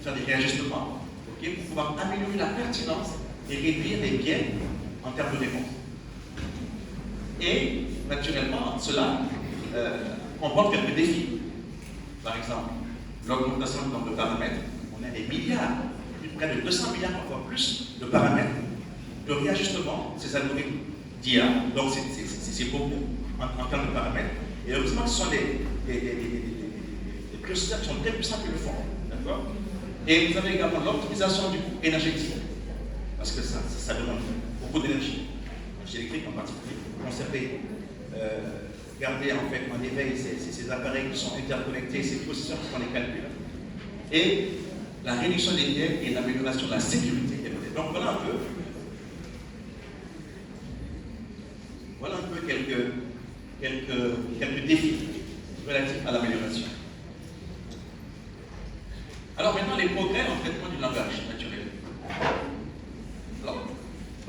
faire des réajustements, okay, pour pouvoir améliorer la pertinence et réduire les biais en termes de réponse. Et naturellement, cela comporte quelques défis. Par exemple, l'augmentation du nombre de paramètres, on a des milliards, près de 200 milliards, parfois plus, de paramètres de réajustement de ces algorithmes d'IA. Donc c'est beaucoup en termes de paramètres. Et heureusement, ce sont des clusters qui sont très puissants qui le font. D'accord? Et vous avez également l'optimisation du coût énergétique, parce que ça demande beaucoup d'énergie, l'énergie électrique en particulier, pour conserver, garder en fait en éveil ces appareils qui sont interconnectés, ces processeurs qui font les calculs, et la réduction des biais et l'amélioration de la sécurité des modèles. Donc voilà un peu quelques défis relatifs à l'amélioration. Alors maintenant, les progrès en traitement du langage naturel. Alors,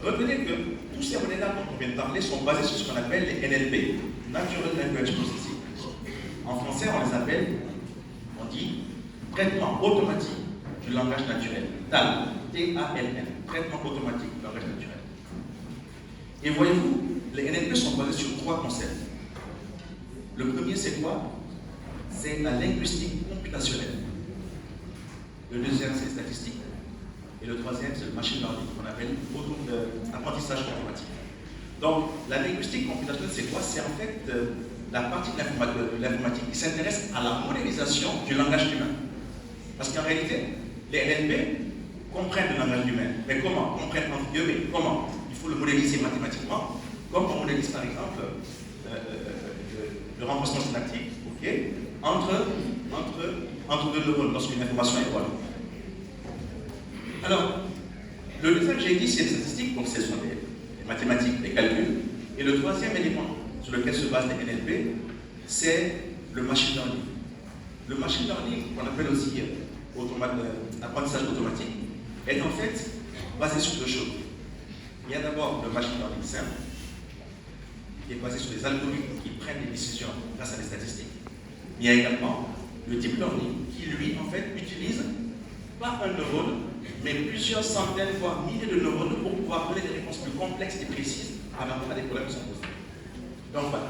retenez que tous ces modèles-là dont on vient de parler sont basés sur ce qu'on appelle les NLP, Natural Language Processing. En français, on les appelle, on dit, traitement automatique du langage naturel. TALN, T-A-L-N, traitement automatique du langage naturel. Et voyez-vous, les NLP sont basés sur 3 concepts. Le premier, c'est quoi? C'est la linguistique computationnelle. Le deuxième, c'est statistique. Et le troisième, c'est le machine learning, qu'on appelle autour de l'apprentissage automatique. Donc, la linguistique computationnelle, c'est quoi? C'est en fait la partie de l'informatique qui s'intéresse à la modélisation du langage humain. Parce qu'en réalité, les NLP comprennent le langage humain. Mais comment? Comprennent entre guillemets. Comment? Il faut le modéliser mathématiquement, comme on modélise par exemple le renforcement synaptique, okay, entre deux neurones lorsqu'une information est bonne. Alors, le deuxième que j'ai dit, c'est les statistiques, donc ce sont les mathématiques, les calculs. Et le troisième élément sur lequel se basent les NLP, c'est le machine learning. Le machine learning, qu'on appelle aussi apprentissage automatique, est en fait basé sur 2 choses. Il y a d'abord le machine learning simple, qui est basé sur des algorithmes qui prennent des décisions grâce à des statistiques. Il y a également le deep learning, qui lui, en fait, utilise pas un neurone, mais plusieurs centaines, voire milliers de neurones pour pouvoir donner des réponses plus complexes et précises par rapport à des problèmes qui sont posés. Donc voilà.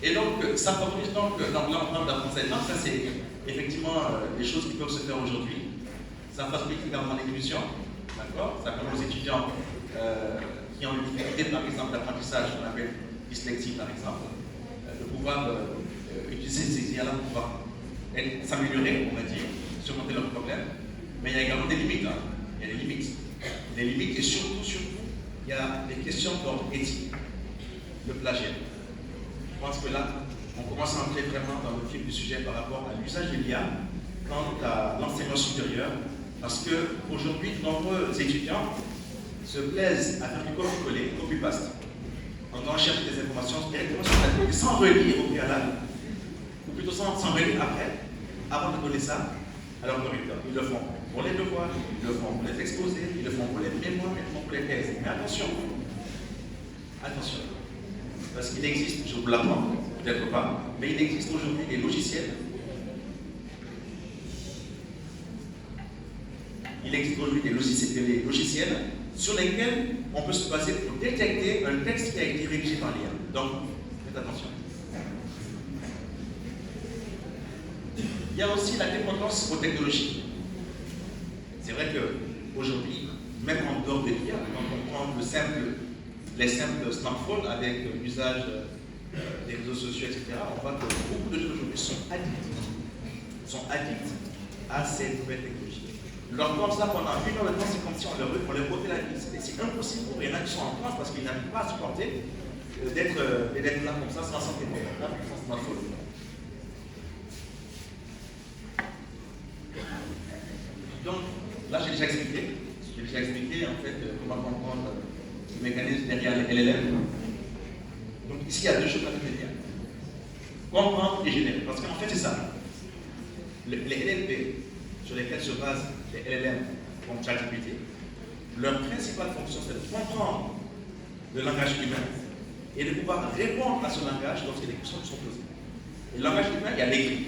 Et donc, ça favorise donc l'ensemble d'apprentissage. Ça, c'est effectivement des choses qui peuvent se faire aujourd'hui. Ça favorise également l'inclusion. D'accord? Ça permet aux étudiants qui ont une difficulté, par exemple, d'apprentissage, qu'on appelle dyslexie, par exemple, de pouvoir utiliser ces IA-là pour pouvoir s'améliorer, on va dire, surmonter leurs problèmes. Mais il y a également des limites. Hein. Il y a des limites. Les limites, et surtout, il y a des questions d'ordre éthique. Le plagiat. Je pense que là, on commence à entrer vraiment dans le fil du sujet par rapport à l'usage de l'IA quant à l'enseignement supérieur, parce qu'aujourd'hui, de nombreux étudiants se plaisent à faire du copier-coller, copy-paste. On doit chercher des informations directement sur la télé, sans relire au préalable, ou plutôt sans relire après, avant de donner ça à leur correcteur. Ils le font pour les devoirs, ils le font pour les exposés, ils le font pour les mémoires, ils le font pour les thèses. Mais attention, attention, parce qu'il existe, je vous l'apprends, peut-être pas, mais il existe aujourd'hui des logiciels. Il existe aujourd'hui des logiciels sur lesquels on peut se baser pour détecter un texte qui a été rédigé par l'IA. Donc, faites attention. Il y a aussi la dépendance aux technologies. C'est vrai qu'aujourd'hui, même en dehors de l'IA, quand on prend les simples smartphones avec l'usage des réseaux sociaux, etc., on voit que beaucoup de gens aujourd'hui sont addicts à ces nouvelles technologies. Leur comme ça pendant 1 heure de temps, c'est comme si on leur ôtait la vie. C'est impossible pour eux. Il y en a qui sont en France parce qu'ils n'arrivent pas à supporter d'être là comme ça sans santé confortable, sans smartphone. Donc, là, j'ai déjà expliqué en fait comment comprendre le mécanisme derrière les LLM. Donc, ici, il y a 2 choses à retenir. Comprendre et générer. Parce qu'en fait, c'est ça. Les LLP sur lesquels se basent les LLM comme ChatGPT, leur principale fonction, c'est de comprendre le langage humain et de pouvoir répondre à ce langage lorsque des questions sont posées. Et le langage humain, il y a l'écrit,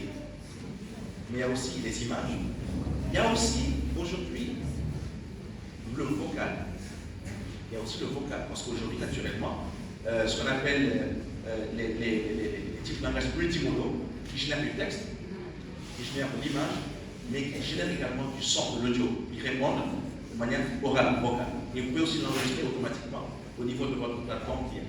mais il y a aussi les images, Il y a aussi, aujourd'hui, le vocal. Il y a aussi le vocal, parce qu'aujourd'hui, naturellement, ce qu'on appelle les types de langage multimodaux, qui génèrent du texte, qui génèrent de l'image, mais qui génèrent également du son, de l'audio, qui répondent de manière orale, vocale. Et vous pouvez aussi l'enregistrer automatiquement au niveau de votre plateforme qui est.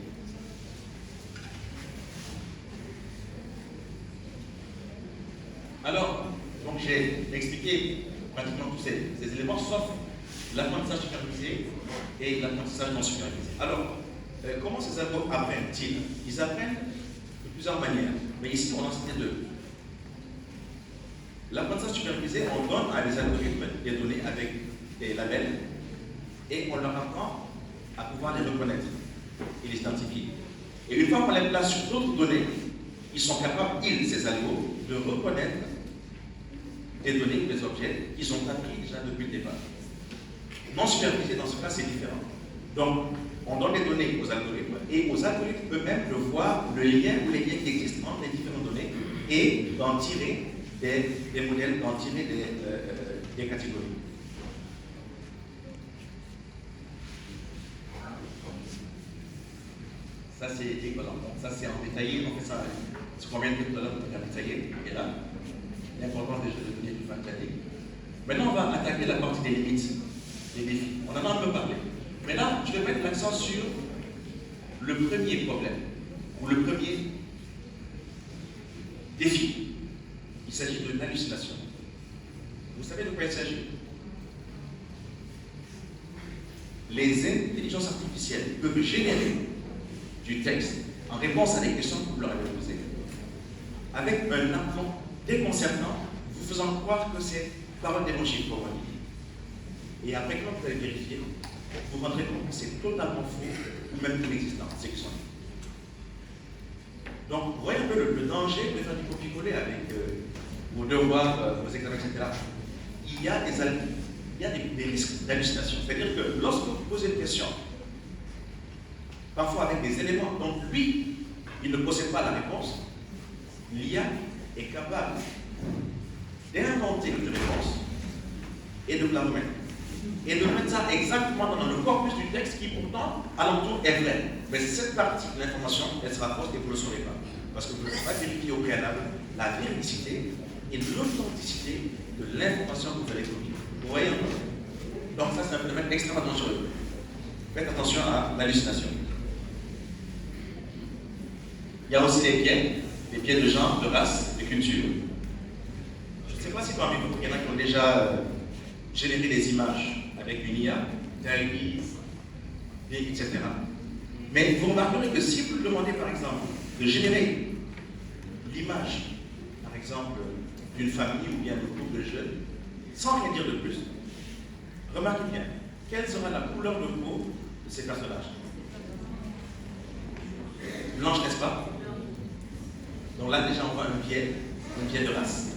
Alors, donc j'ai expliqué pratiquement tous ces éléments, sauf l'apprentissage supervisé et l'apprentissage non supervisé. Alors, comment ces algos apprennent-ils? Ils apprennent de plusieurs manières, mais ici on en cite deux. L'apprentissage supervisé, on donne à des algorithmes des données avec des labels et on leur apprend à pouvoir les reconnaître et les identifier. Et une fois qu'on les place sur d'autres données, ils sont capables, ces algos, de reconnaître des données, des objets qu'ils ont appris déjà depuis le départ. Non supervisé, dans ce cas, c'est différent. Donc, on donne les données aux algorithmes et aux algorithmes eux-mêmes de voir le lien ou les liens qui existent entre les différentes données et d'en tirer des modèles, d'en tirer des catégories. Ça, c'est équivalent. Ça, c'est en détaillé. On fait ça, ce qu'on vient de dire tout à l'heure, on a détaillé. Et là, l'importance des jeux de données du factoriel. Maintenant, on va attaquer la partie des limites, des défis. On en a un peu parlé. Maintenant, je vais mettre l'accent sur le premier problème, ou le premier défi. Il s'agit de l'hallucination. Vous savez de quoi il s'agit? Les intelligences artificielles peuvent générer du texte en réponse à des questions que vous leur avez posées, avec un aplomb déconcertant, vous faisant croire que c'est parole d'évangile pour moi. Et après, quand vous allez vérifier, vous vous rendrez compte que c'est totalement faux, ou même inexistant, c'est qui sont là. Donc, vous voyez un peu le danger de faire du copier-coller avec vos devoirs, vos examens, etc. Il y a des risques d'hallucination. C'est-à-dire que lorsque vous posez une question, parfois avec des éléments dont lui, il ne possède pas la réponse, l'IA est capable d'inventer une réponse et de la remettre. Et de mettre ça exactement dans le corpus du texte qui pourtant, alentour, est vrai. Mais cette partie de l'information, elle sera fausse et vous ne le saurez pas. Parce que vous ne pouvez pas vérifier au préalable la véracité et l'authenticité de l'information que vous allez communiquer. Vous voyez un peu? Donc ça, c'est un phénomène extrêmement dangereux. Faites attention à l'hallucination. Il y a aussi les biais de genre, de race, de culture. Je ne sais pas si parmi vous, il y en a qui ont déjà généré des images avec une IA, etc. Mais vous remarquerez que si vous demandez par exemple de générer l'image, par exemple, d'une famille ou bien d'un groupe de jeunes, sans rien dire de plus, remarquez bien, quelle sera la couleur de peau de ces personnages? Blanche, n'est-ce pas? Donc là déjà on voit un biais de race.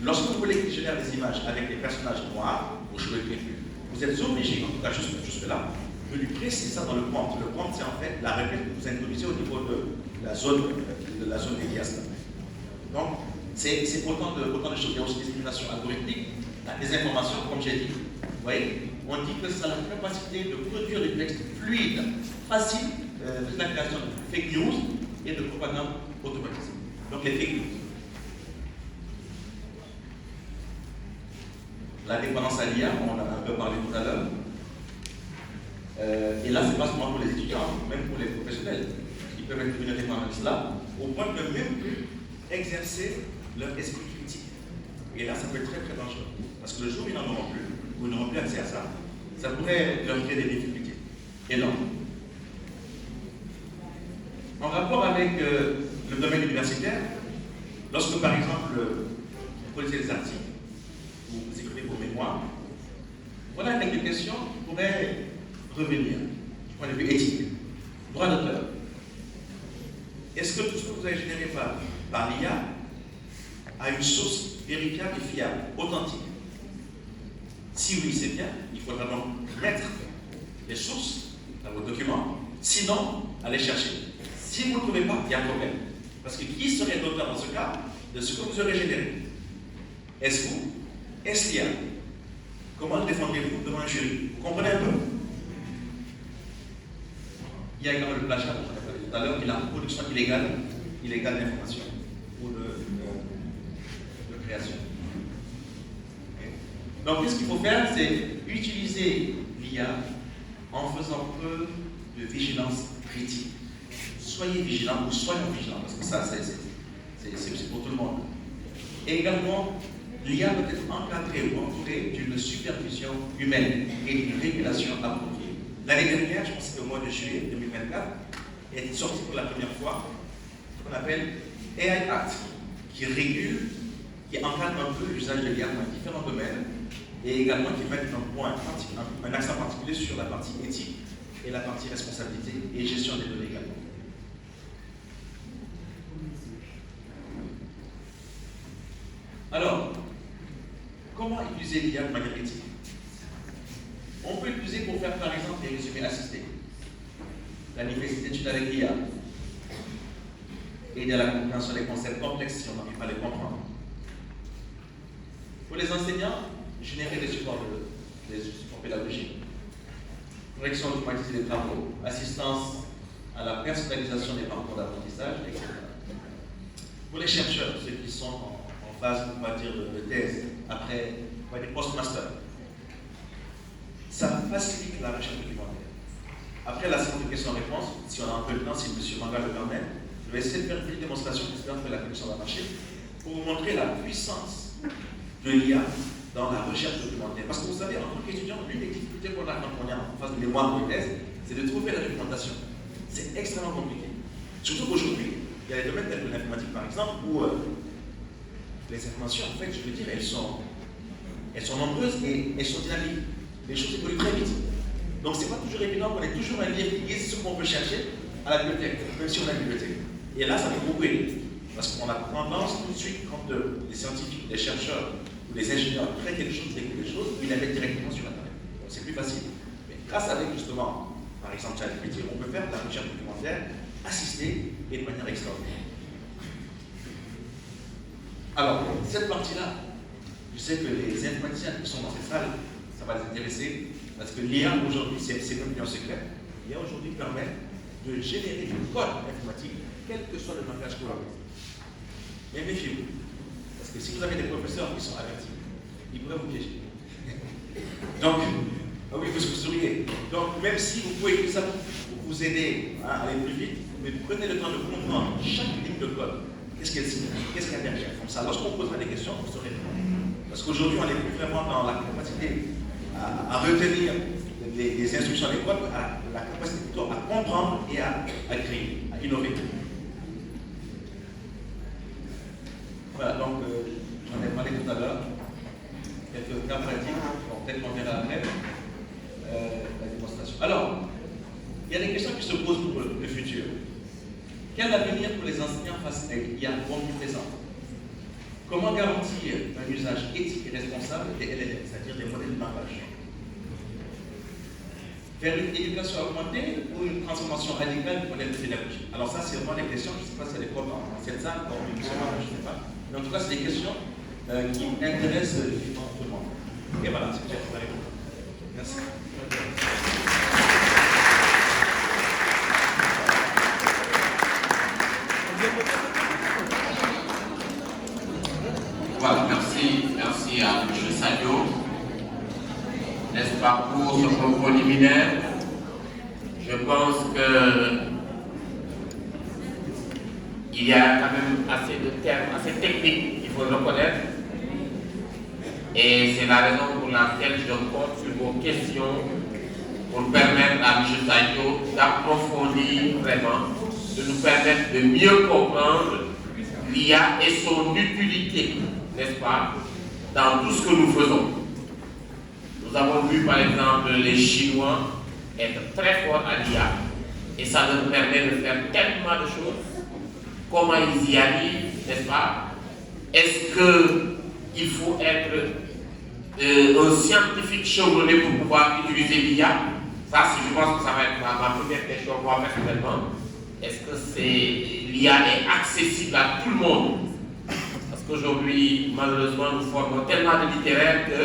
Lorsque vous voulez qu'il génère des images avec des personnages noirs, aux cheveux crépus, vous êtes obligé, en tout cas jusque-là, de lui préciser ça dans le prompt. Le prompt, c'est en fait la réponse que vous introduisez au niveau de la zone d'Elias. Donc, c'est autant de choses. Il y a aussi des simulations algorithmiques, des informations, comme j'ai dit. Vous voyez, on dit que ça a la capacité de produire des textes fluides, faciles, de la création de fake news et de propagande automatisée. Donc, les fake news. La dépendance à l'IA, on en a un peu parlé tout à l'heure. Et là, ce n'est pas seulement pour les étudiants, même pour les professionnels. Ils peuvent être une dépendance là, au point de même plus exercer leur esprit critique. Et là, ça peut être très très dangereux. Parce que le jour où ils n'en auront plus, ou ils n'auront plus accès à ça, ça pourrait leur créer des difficultés énormes. En rapport avec le domaine universitaire, lorsque par exemple, vous posez des articles, vous écrivez vos mémoires, voilà quelques questions qui pourraient revenir du point de vue éthique. Droit d'auteur. Est-ce que tout ce que vous avez généré par l'IA a une source vérifiable et fiable, authentique? Si oui, c'est bien, il faudra donc mettre les sources dans vos documents, sinon, allez chercher. Si vous ne le trouvez pas, il y a un problème. Parce que qui serait l'auteur dans ce cas de ce que vous aurez généré? Est-ce vous? Est-ce l'IA? Comment défendez-vous devant un jury? Vous comprenez un peu? Il y a également le plagiat, dont on a parlé tout à l'heure, qui est la production illégale d'informations ou de création. Okay. Donc, ce qu'il faut faire, c'est utiliser l'IA en faisant preuve de vigilance critique. Soyez vigilants ou soyons vigilants, parce que ça, c'est pour tout le monde. Et également, l'IA doit être encadrée ou entourée d'une supervision humaine et d'une régulation appropriée. L'année dernière, je pense que c'était au mois de juillet 2024, est sorti pour la première fois ce qu'on appelle AI Act, qui régule, qui encadre un peu l'usage de l'IA dans différents domaines et également qui met un accent particulier sur la partie éthique et la partie responsabilité et gestion des données également. Alors, comment utiliser l'IA de manière éthique? On peut l'utiliser pour faire par exemple des résumés assistés, la nécessité d'études avec l'IA, aider à la compréhension des concepts complexes si on n'arrive pas à les comprendre. Pour les enseignants, générer des supports pédagogiques, correction automatisée des travaux, assistance à la personnalisation des parcours d'apprentissage, etc. Pour les chercheurs, ceux qui sont en phase, on va dire, de thèse, après, on va dire post-master, ça facilite la recherche documentaire. Après la séance de questions-réponses, si on a un peu de temps, si M. Manga le permet, je vais essayer de faire une petite démonstration, j'espère que la connexion va marcher, pour vous montrer la puissance de l'IA dans la recherche documentaire. Parce que vous savez, en tant qu'étudiant, l'une des difficultés qu'on a quand on est en phase de mémoire ou de thèse, c'est de trouver la documentation. C'est extrêmement compliqué. Surtout qu'aujourd'hui, il y a des domaines tels que l'informatique, par exemple, où les informations, en fait, je veux dire, elles sont nombreuses et elles sont dynamiques. Les choses évoluent très vite. Donc, ce n'est pas toujours évident qu'on ait toujours un livre qui est ce qu'on peut chercher à la bibliothèque, même si on a une bibliothèque. Et là, ça peut beaucoup aider. Parce qu'on a tendance tout de suite, quand les scientifiques, les chercheurs ou les ingénieurs créent quelque chose, découvrent des choses, ils la mettent directement sur Internet. Donc, c'est plus facile. Mais grâce avec, justement, par exemple, ChatGPT, on peut faire de la recherche documentaire assistée et de manière extraordinaire. Alors, cette partie-là, je sais que les informaticiens qui sont dans cette salle, ça va les intéresser, parce que l'IA aujourd'hui, c'est même bien secret, l'IA aujourd'hui permet de générer du code informatique, quel que soit le langage que vous avez. Mais méfiez-vous, parce que si vous avez des professeurs qui sont avertis, ils pourraient vous piéger. Donc, ah oui, vous souriez. Donc, même si vous pouvez tout ça pour vous aider à aller plus vite, mais prenez le temps de comprendre chaque ligne de code. Qu'est-ce qu'elle signifie? Qu'est-ce qu'il y a derrière? Comme ça, lorsqu'on posera des questions, vous saurez répondre. Parce qu'aujourd'hui, on n'est plus vraiment dans la capacité à retenir les instructions des codes, la capacité plutôt à comprendre et à créer, à innover. Voilà, donc j'en ai parlé tout à l'heure. Quelques cas pratiques, bon, peut-être qu'on verra après la démonstration. Alors, il y a des questions qui se posent pour le futur. Quel avenir pour les enseignants face à l'IA omniprésente? Comment garantir un usage éthique et responsable des LLM, c'est-à-dire des modèles de langage? Vers une éducation augmentée ou une transformation radicale du modèle pédagogique? Alors ça, c'est vraiment des questions, je ne sais pas si elle est comme dans cette salle, dans une semaine, je ne sais pas. Mais en tout cas, c'est des questions qui intéressent tout le monde. Et voilà, c'est la réponse. Merci. Voilà, merci à M. Sadio, n'est-ce pas, pour ce propos liminaire. Je pense qu'il y a quand même assez de termes, assez techniques qu'il faut reconnaître. Et c'est la raison pour laquelle je compte sur vos questions pour permettre à M. Sadio d'approfondir vraiment, de nous permettre de mieux comprendre l'IA et son utilité, n'est-ce pas, dans tout ce que nous faisons. Nous avons vu par exemple les Chinois être très forts à l'IA et ça leur permet de faire tellement de choses. Comment ils y arrivent, n'est-ce pas? Est-ce qu'il faut être un scientifique chevronné pour pouvoir utiliser l'IA? Ça, je pense que ça va être ma première question moi personnellement. Est-ce que l'IA est accessible à tout le monde? Parce qu'aujourd'hui, malheureusement, nous formons tellement de littéraires que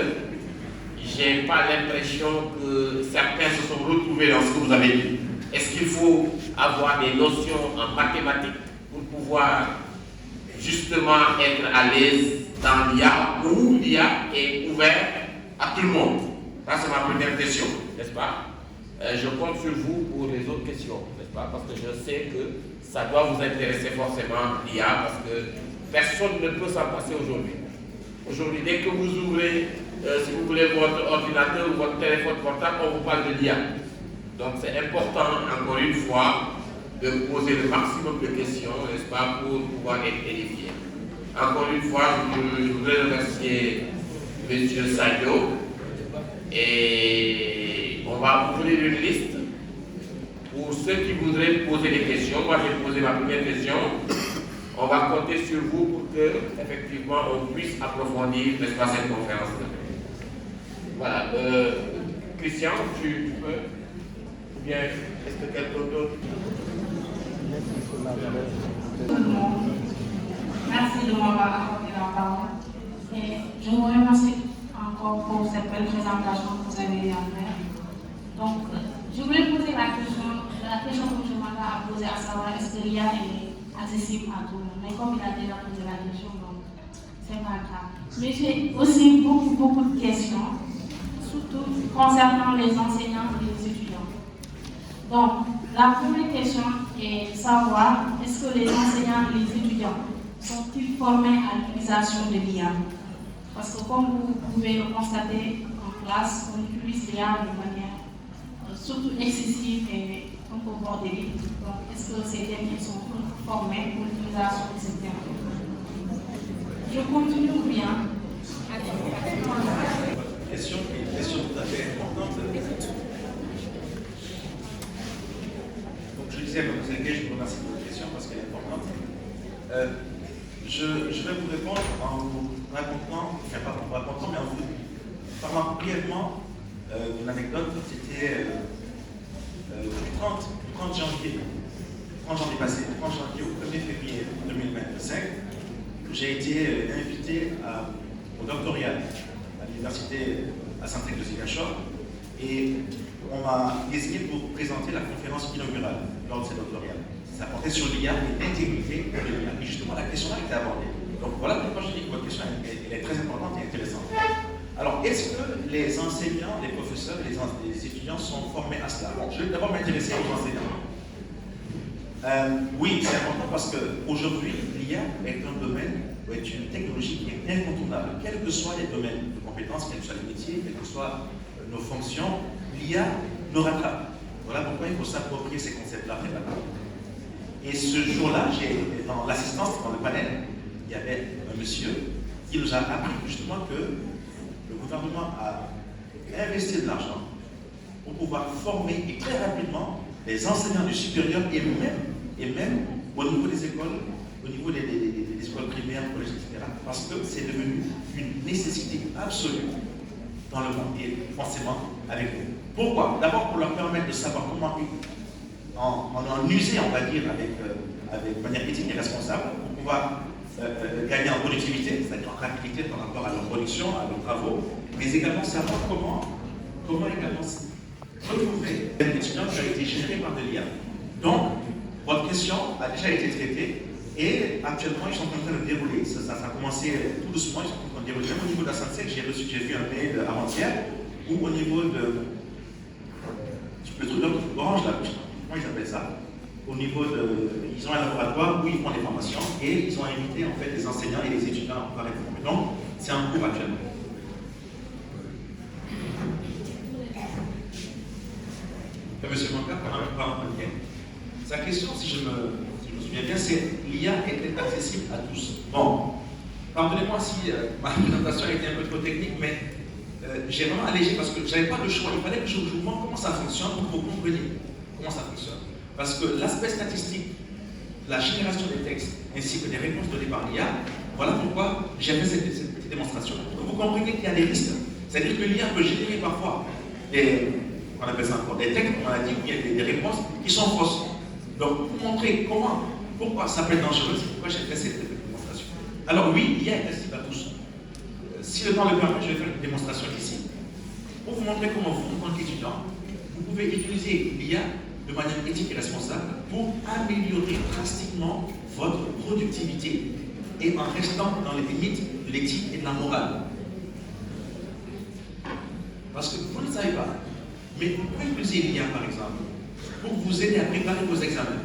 j'ai pas l'impression que certains se sont retrouvés dans ce que vous avez dit. Est-ce qu'il faut avoir des notions en mathématiques pour pouvoir justement être à l'aise dans l'IA, où l'IA est ouvert à tout le monde? Ça, c'est ma première question, n'est-ce pas? Je compte sur vous pour les autres questions, n'est-ce pas? Parce que je sais que ça doit vous intéresser forcément, l'IA, parce que personne ne peut s'en passer aujourd'hui. Aujourd'hui, dès que vous ouvrez, si vous voulez, votre ordinateur ou votre téléphone portable, on vous parle de l'IA. Donc c'est important, encore une fois, de poser le maximum de questions, n'est-ce pas, pour pouvoir être édifié. Encore une fois, je voudrais remercier M. Sadio et on va ouvrir une liste pour ceux qui voudraient poser des questions. Moi, j'ai posé ma première question. On va compter sur vous pour que, effectivement, on puisse approfondir, n'est-ce pas, cette conférence. Voilà. Christian, tu peux? Ou bien, est-ce que quelqu'un d'autre? Merci de m'avoir accordé la parole. Et je vous remercie encore pour cette belle présentation que vous avez fait. Donc, je voulais poser la question que je m'attends à poser, à savoir est-ce que l'IA est accessible à tout le monde. Mais comme il a déjà posé la question, donc c'est pas grave. Mais j'ai aussi beaucoup de questions, surtout concernant les enseignants et les étudiants. Donc, la première question est de savoir est-ce que les enseignants et les étudiants sont-ils formés à l'utilisation de l'IA? Parce que comme vous pouvez le constater en classe, on utilise l'IA de manière surtout excessive et un peu bordélique. Donc, est-ce que ces derniers sont formés pour l'utilisation de ces termes? Je continue ou bien? Question qui est une question tout à fait importante. Donc, je disais, vous je vous remercie pour votre question parce qu'elle est importante. Je vais vous répondre en vous racontant, enfin pas en vous racontant, mais en vous parlant brièvement d'une anecdote. C'était du 30 janvier passé, du 30 janvier au 1er février 2025, j'ai été invité au doctoral à l'université à Saint-Exupéry et on m'a désigné pour présenter la conférence inaugurale lors de cette doctorale. Ça portait sur l'IA et l'intégrité de l'IA. Et justement, la question-là était abordée. Donc voilà pourquoi je dis que votre question elle est très importante et intéressante. Alors, est-ce que les enseignants, les professeurs, les étudiants sont formés à cela? Bon, je vais d'abord m'intéresser aux enseignants. Oui, c'est important parce qu'aujourd'hui, l'IA est un domaine, est une technologie qui est incontournable. Quels que soient les domaines de compétences, quels que soient les métiers, quelles que soient nos fonctions, l'IA nous rattrape. Voilà pourquoi il faut s'approprier ces concepts-là préalablement. Et ce jour-là, dans l'assistance, dans le panel, il y avait un monsieur qui nous a appris justement que le gouvernement a investi de l'argent pour pouvoir former et très rapidement les enseignants du supérieur et même au niveau des écoles, au niveau des écoles primaires, collèges, etc. Parce que c'est devenu une nécessité absolue dans le monde et forcément avec nous. Pourquoi? D'abord pour leur permettre de savoir comment en user, on va dire, avec manière éthique et responsable, pour pouvoir gagner en productivité, c'est-à-dire en rapidité par rapport à leur production, à leurs travaux, mais également savoir comment également retrouver une étudiante qui a été gérée par de l'IA. Donc, votre question a déjà été traitée et actuellement, ils sont en train de dérouler. Ça a commencé tout doucement, ils sont en train de dérouler. Même au niveau de la Sainte-Sec, j'ai vu un mail avant-hier, ou au niveau de le truc d'Orange, là, comment ils appellent ça? Au niveau de. Ils ont un laboratoire où ils font des formations et ils ont invité en fait les enseignants et les étudiants à pouvoir être formés. Donc, c'est en cours actuellement. Monsieur Manka, par un lien. Sa question, si je me souviens bien, c'est l'IA est accessible à tous. Bon, pardonnez-moi si ma présentation était un peu trop technique, mais j'ai vraiment allégé parce que je n'avais pas le choix. Il fallait que je vous montre comment ça fonctionne pour que vous compreniez comment ça fonctionne. Parce que l'aspect statistique, la génération des textes ainsi que des réponses données par l'IA, voilà pourquoi j'ai fait cette petite démonstration. Pour que vous compreniez qu'il y a des risques. C'est-à-dire que l'IA peut générer parfois on appelle ça encore des textes, on a dit qu'il y a des réponses qui sont fausses. Donc, pour montrer pourquoi ça peut être dangereux, c'est pourquoi j'ai fait cette démonstration. Alors oui, l'IA est accessible à tous. Si le temps le permet, je vais faire une démonstration ici. Pour vous montrer comment vous, en tant qu'étudiant, vous pouvez utiliser l'IA de manière éthique et responsable pour améliorer drastiquement votre productivité et en restant dans les limites de l'éthique et de la morale. Parce que vous ne le savez pas, mais vous pouvez utiliser l'IA par exemple pour vous aider à préparer vos examens.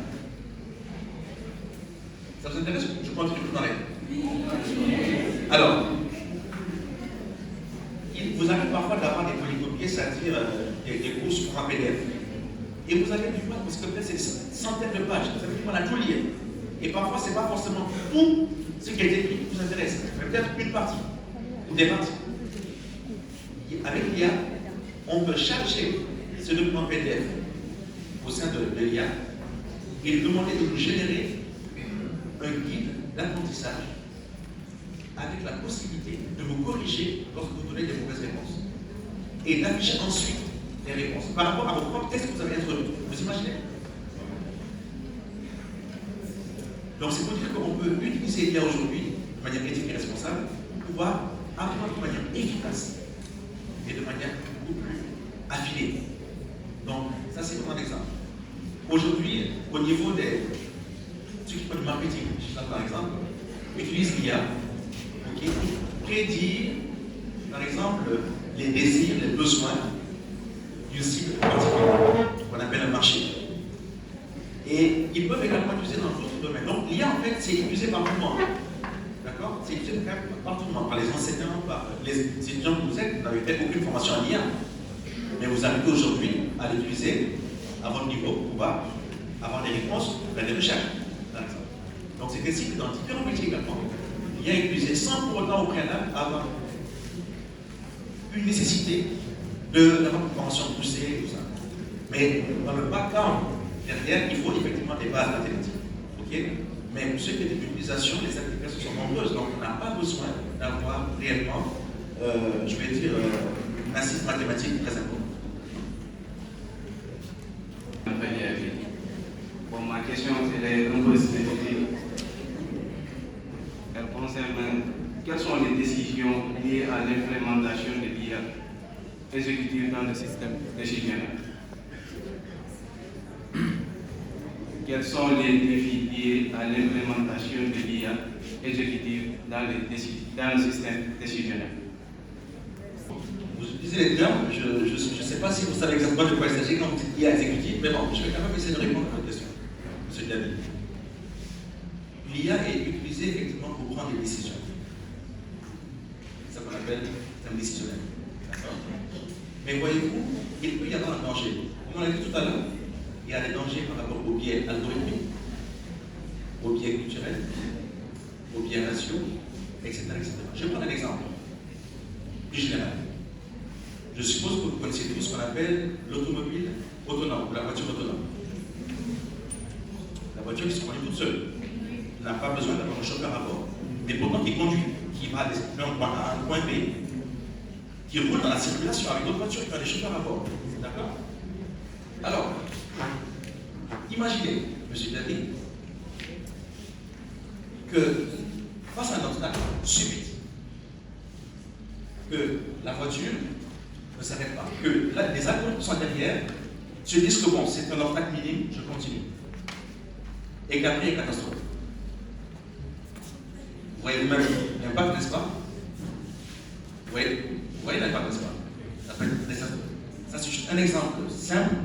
Ça vous intéresse? Je continue dans les. Alors, il vous arrive parfois d'avoir des polycopiés, c'est-à-dire des cours sur un PDF. Et vous avez du mal, parce que peut-être c'est des centaines de pages, vous avez du mal à tout lire. Et parfois, ce n'est pas forcément tout ce qui est écrit qui vous intéresse, mais peut-être une partie, ou des parties. Avec l'IA, on peut charger ce document PDF au sein de l'IA et lui demander de nous générer un guide d'apprentissage avec la possibilité de vous corriger lorsque vous donnez des mauvaises réponses et d'afficher ensuite les réponses par rapport à vos propres tests que vous avez introduits. Vous imaginez? Donc c'est pour dire qu'on peut utiliser l'IA aujourd'hui de manière éthique et responsable pour pouvoir apprendre de manière efficace et de manière beaucoup plus affilée. Donc ça c'est un exemple. Aujourd'hui, au niveau des ceux qui font du marketing, par exemple, utilisent l'IA pour prédire, par exemple, les désirs, les besoins d'une cible particulière, qu'on appelle un marché. Et ils peuvent également l'utiliser dans d'autres domaines. Donc l'IA, en fait, c'est utilisé par tout le monde. D'accord? C'est utilisé par tout le monde, par les enseignants, par les étudiants que vous êtes. Vous n'avez peut-être aucune formation en IA, mais vous arrivez aujourd'hui à l'utiliser à votre niveau pour pouvoir avoir des réponses, faire des recherches. Donc c'est ainsi que dans différents métiers également, il y a utilisé sans pour autant au préalable avoir une nécessité d'avoir une formation poussée et tout ça. Mais dans le background, derrière, il faut effectivement des bases mathématiques. Okay? Mais pour ce qui est de l'utilisation, les applications sont nombreuses, donc on n'a pas besoin d'avoir réellement, je vais dire, une assise mathématique très importante. Bon, ma question est un peu spécifique. Elle concerne quelles sont les décisions liées à l'implémentation de l'IA exécutive dans le système décisionnel. Quels sont les défis liés à l'implémentation de l'IA exécutive dans le système décisionnel? Vous utilisez les termes, je ne sais pas si vous savez exactement de quoi il s'agit quand vous dites IA exécutive, mais bon, je vais quand même essayer de répondre à votre question, M. David. L'IA est utilisée effectivement pour prendre des décisions. C'est ça qu'on appelle un décisionnel. D'accord? Mais voyez-vous, il peut y avoir un danger. Comme on l'a dit tout à l'heure, il y a des dangers par rapport au biais algorithmique, au biais culturel, au biais ratio, etc., etc. Je vais prendre un exemple plus général. Je suppose que vous connaissez tous ce qu'on appelle l'automobile autonome, ou la voiture autonome. La voiture qui se conduit toute seule, n'a pas besoin d'avoir un chauffeur à bord, mais pourtant qui conduit, qui va d'un point A à un point B, qui roule dans la circulation avec d'autres voitures qui ont des chauffeurs à bord. D'accord? Alors, imaginez, M. David, que face à un obstacle subit, que la voiture ne s'arrête pas, que les algorithmes qui sont derrière se disent que bon, c'est un obstacle minime, je continue. Et qu'après, il y a catastrophe. Vous voyez vous-même l'impact, n'est-ce pas? Vous voyez l'impact, n'est-ce pas? Ça, c'est juste un exemple simple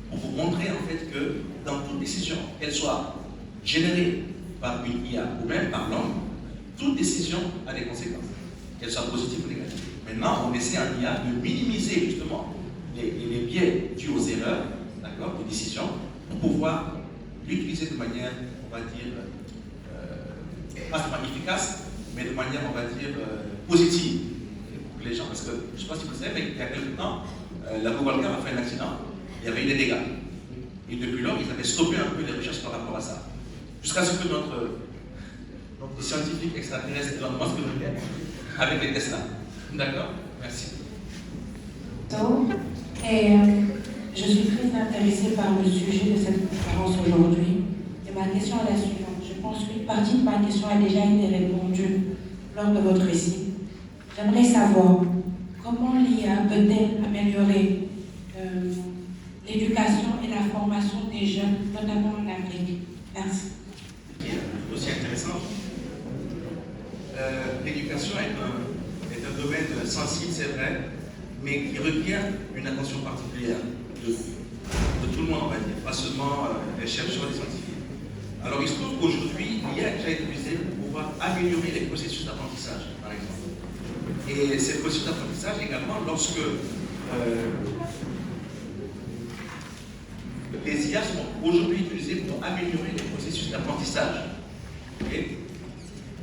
pour vous montrer en fait que dans toute décision, qu'elle soit générée par une IA ou même par l'homme, toute décision a des conséquences, qu'elles soient positives ou négatives. Maintenant, on essaie en IA de minimiser justement les biais dus aux erreurs, d'accord, de décision, pour pouvoir l'utiliser de manière, on va dire, pas seulement efficace, mais de manière, on va dire, positive pour les gens. Parce que, je ne sais pas si vous savez, mais il y a quelque temps, la Volkswagen a fait un accident, il y avait eu des dégâts. Et depuis lors, ils avaient stoppé un peu les recherches par rapport à ça. Jusqu'à ce que notre scientifique extraterrestre Elon Musk revienne avec les Tesla. D'accord? Merci. Je suis très intéressée par le sujet de cette conférence aujourd'hui. Et ma question est la suivante. Je pense qu'une partie de ma question a déjà été répondue lors de votre récit. J'aimerais savoir comment l'IA peut-elle améliorer l'éducation et la formation des jeunes, notamment en Afrique. Merci. C'est aussi intéressant. L'éducation est un domaine sensible, c'est vrai, mais qui requiert une attention particulière de tout le monde, on va dire, pas seulement les chercheurs et les scientifiques. Alors il se trouve qu'aujourd'hui, l'IA a déjà été utilisée pour pouvoir améliorer les processus d'apprentissage, par exemple. Et ces processus d'apprentissage également, lorsque les IA sont aujourd'hui utilisées pour améliorer les processus d'apprentissage. Okay?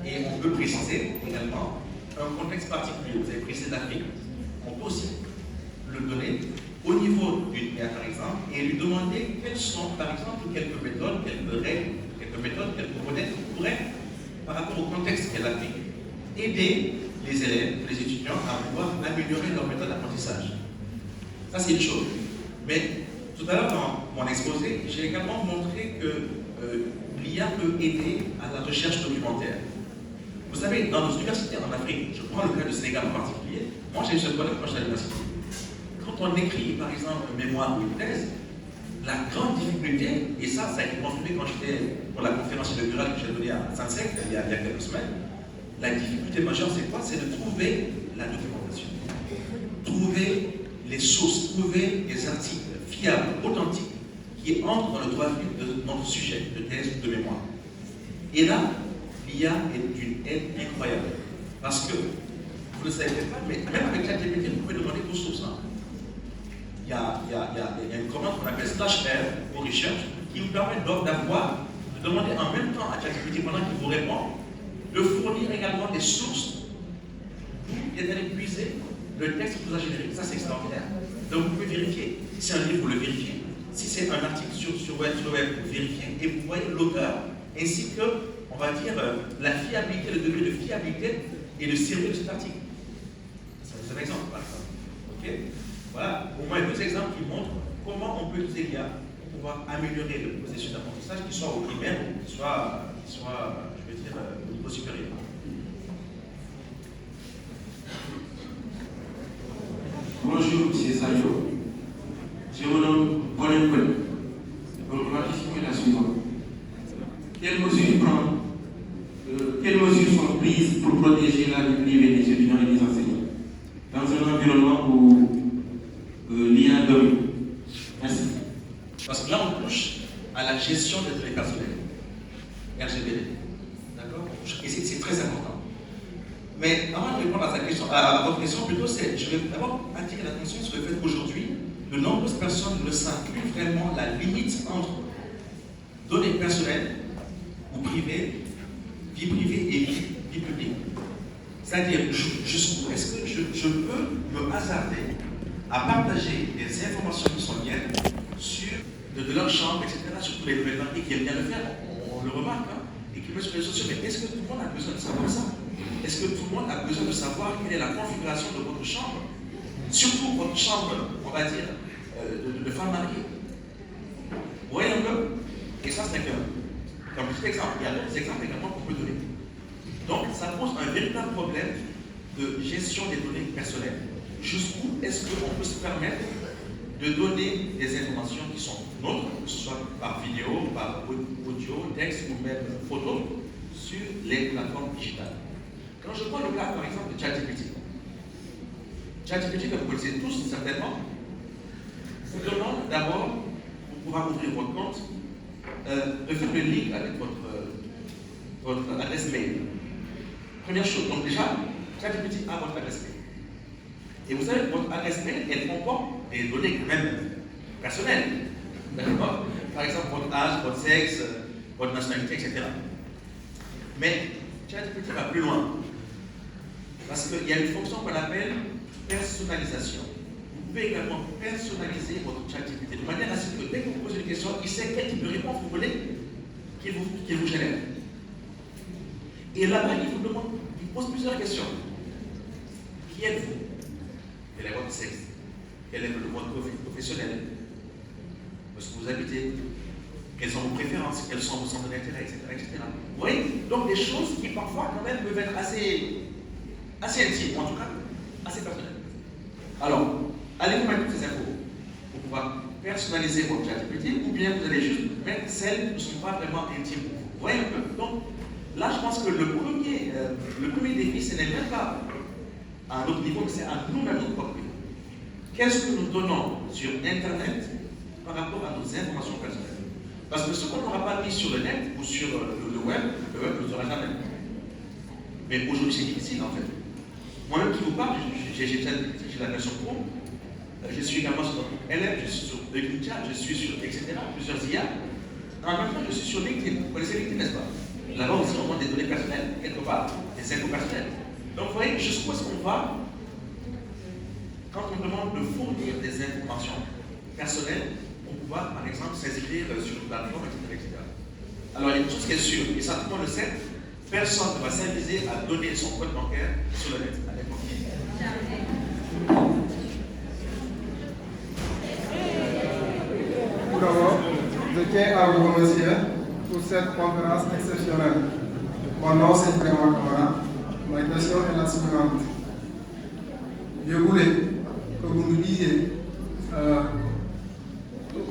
Et on peut préciser également un contexte particulier. Vous avez précisé l'Afrique. On peut aussi le donner au niveau d'une IA, par exemple, et lui demander quelles sont, par exemple, quelques méthodes, quelques règles, quelques méthodes, quelques modèles qui pourraient, par rapport au contexte qu'est l'Afrique, aider les élèves, les étudiants à pouvoir améliorer leur méthode d'apprentissage. Ça, c'est une chose. Mais tout à l'heure, dans mon exposé, j'ai également montré que l'IA peut aider à la recherche documentaire. Vous savez, dans nos universités en Afrique, je prends le cas du Sénégal en particulier, moi j'ai eu ce problème quand j'étais à l'université. Quand on écrit, par exemple, un mémoire ou une thèse, la grande difficulté, et ça a été confirmé quand j'étais pour la conférence inaugurale que j'ai donnée à Sansec il y a quelques semaines, la difficulté majeure, c'est quoi? C'est de trouver la documentation. Trouver les sources, trouver les articles fiables, authentiques, qui entrent dans le droit fil de notre sujet, de thèse ou de mémoire. Et là, l'IA est d'une aide incroyable. Parce que, vous ne le savez peut-être pas, mais même avec ChatGPT, vous pouvez demander vos sources. Il y a une commande qu'on appelle /R pour recherche qui vous permet d'avoir, de demander en même temps à ChatGPT pendant qu'il vous répond, de fournir également des sources et d'aller puiser le texte que vous avez généré. Ça, c'est extraordinaire. Donc, vous pouvez vérifier. Si c'est un livre, vous le vérifiez. Si c'est un article sur web, vous vérifiez. Et vous voyez l'auteur, ainsi que, on va dire, la fiabilité, le degré de fiabilité et de sérieux de cet article. C'est un exemple, par exemple. Ok? Voilà, au moins deux exemples qui montrent comment on peut utiliser l'IA pour pouvoir améliorer le processus d'apprentissage, qu'il soit au primaire ou qu'il soit, je veux dire, au niveau supérieur. Bonjour, M. Sayo. Je me nomme Bonen Kone. Donc, ma question est la suivante. Quelles mesures sont prises pour protéger la vie privée des étudiants et des enseignants dans un environnement où l'IA domine? Merci. Parce que là, on touche à la gestion des données personnelles. RGPD. D'accord? Et c'est très important. Mais avant de répondre à votre question, plutôt, je vais d'abord attirer l'attention sur le fait qu'aujourd'hui, de nombreuses personnes ne savent plus vraiment la limite entre données personnelles ou privées, vie privée et vie publique. C'est-à-dire, jusqu'où est-ce que je peux me hasarder à partager des informations qui sont miennes sur de leur chambre, etc., sur tous les événements et qui aiment bien le faire, on le remarque, hein, et qui met sur les réseaux sociaux. Mais est-ce que tout le monde a besoin de savoir ça? Est-ce que tout le monde a besoin de savoir quelle est la configuration de votre chambre? Surtout votre chambre, on va dire, de femme mariée. Vous voyez un peu? Et ça, c'est un petit exemple. Il y a d'autres exemples également qu'on peut donner. Donc, ça pose un véritable problème de gestion des données personnelles. Jusqu'où est-ce qu'on peut se permettre de donner des informations qui sont nôtres, que ce soit par vidéo, par audio, texte ou même photo, sur les plateformes digitales? Quand je prends le cas, par exemple, de ChatGPT, que vous connaissez tous certainement, vous demande d'abord, pour pouvoir ouvrir votre compte, de faire le link avec votre adresse mail. Première chose, donc déjà, ChatGPT a votre adresse mail. Et vous savez, votre adresse mail, elle comporte des données même personnelles. D'accord? Par exemple, votre âge, votre sexe, votre nationalité, etc. Mais ChatGPT va plus loin. Parce qu'il y a une fonction qu'on appelle personnalisation. Vous pouvez également personnaliser votre ChatGPT de manière à ce que dès que vous posez une question, il sait quel type de réponse vous voulez qu'il vous génère. Et là-bas, il pose plusieurs questions. Qui êtes-vous? Quel est votre sexe? Quel est votre professionnel? Où est-ce que vous habitez? Quelles sont vos préférences, quels sont vos centres d'intérêt, etc., etc. Vous voyez? Donc des choses qui parfois quand même peuvent être assez intimes, ou en tout cas assez personnelles. Alors, allez-vous mettre toutes ces infos pour pouvoir personnaliser votre ChatGPT, ou bien vous allez juste mettre celles qui ne sont pas vraiment intimes pour vous. Vous voyez un peu? Donc, là, je pense que le premier défi, ce n'est même pas à un autre niveau, mais c'est à nous-mêmes, notre propre niveau. Qu'est-ce que nous donnons sur Internet par rapport à nos informations personnelles? Parce que ce qu'on n'aura pas mis sur le net ou sur le web ne le saura jamais. Mais aujourd'hui, c'est difficile en fait. Moi-même qui vous parle, j'ai la version pro, je suis également sur LM, je suis sur Equitia, je suis sur etc., plusieurs IA. En même temps, je suis sur LinkedIn. Vous connaissez LinkedIn, n'est-ce pas? Là-bas aussi, on demande des données personnelles, quelque part, des infos personnelles. Donc, vous voyez jusqu'où est-ce qu'on va quand on demande de fournir des informations personnelles pour pouvoir, par exemple, s'inscrire sur une plateforme, etc., etc. Alors, il y a une chose qui est sûre, et ça, tout le monde le sait, personne ne va s'aviser à donner son code bancaire sur le net, à n'importe qui. Tout d'abord, je tiens à vous remercier pour cette conférence exceptionnelle. Mon nom c'est Clément Camara. Ma question est la suivante. Je voulais que vous nous disiez, que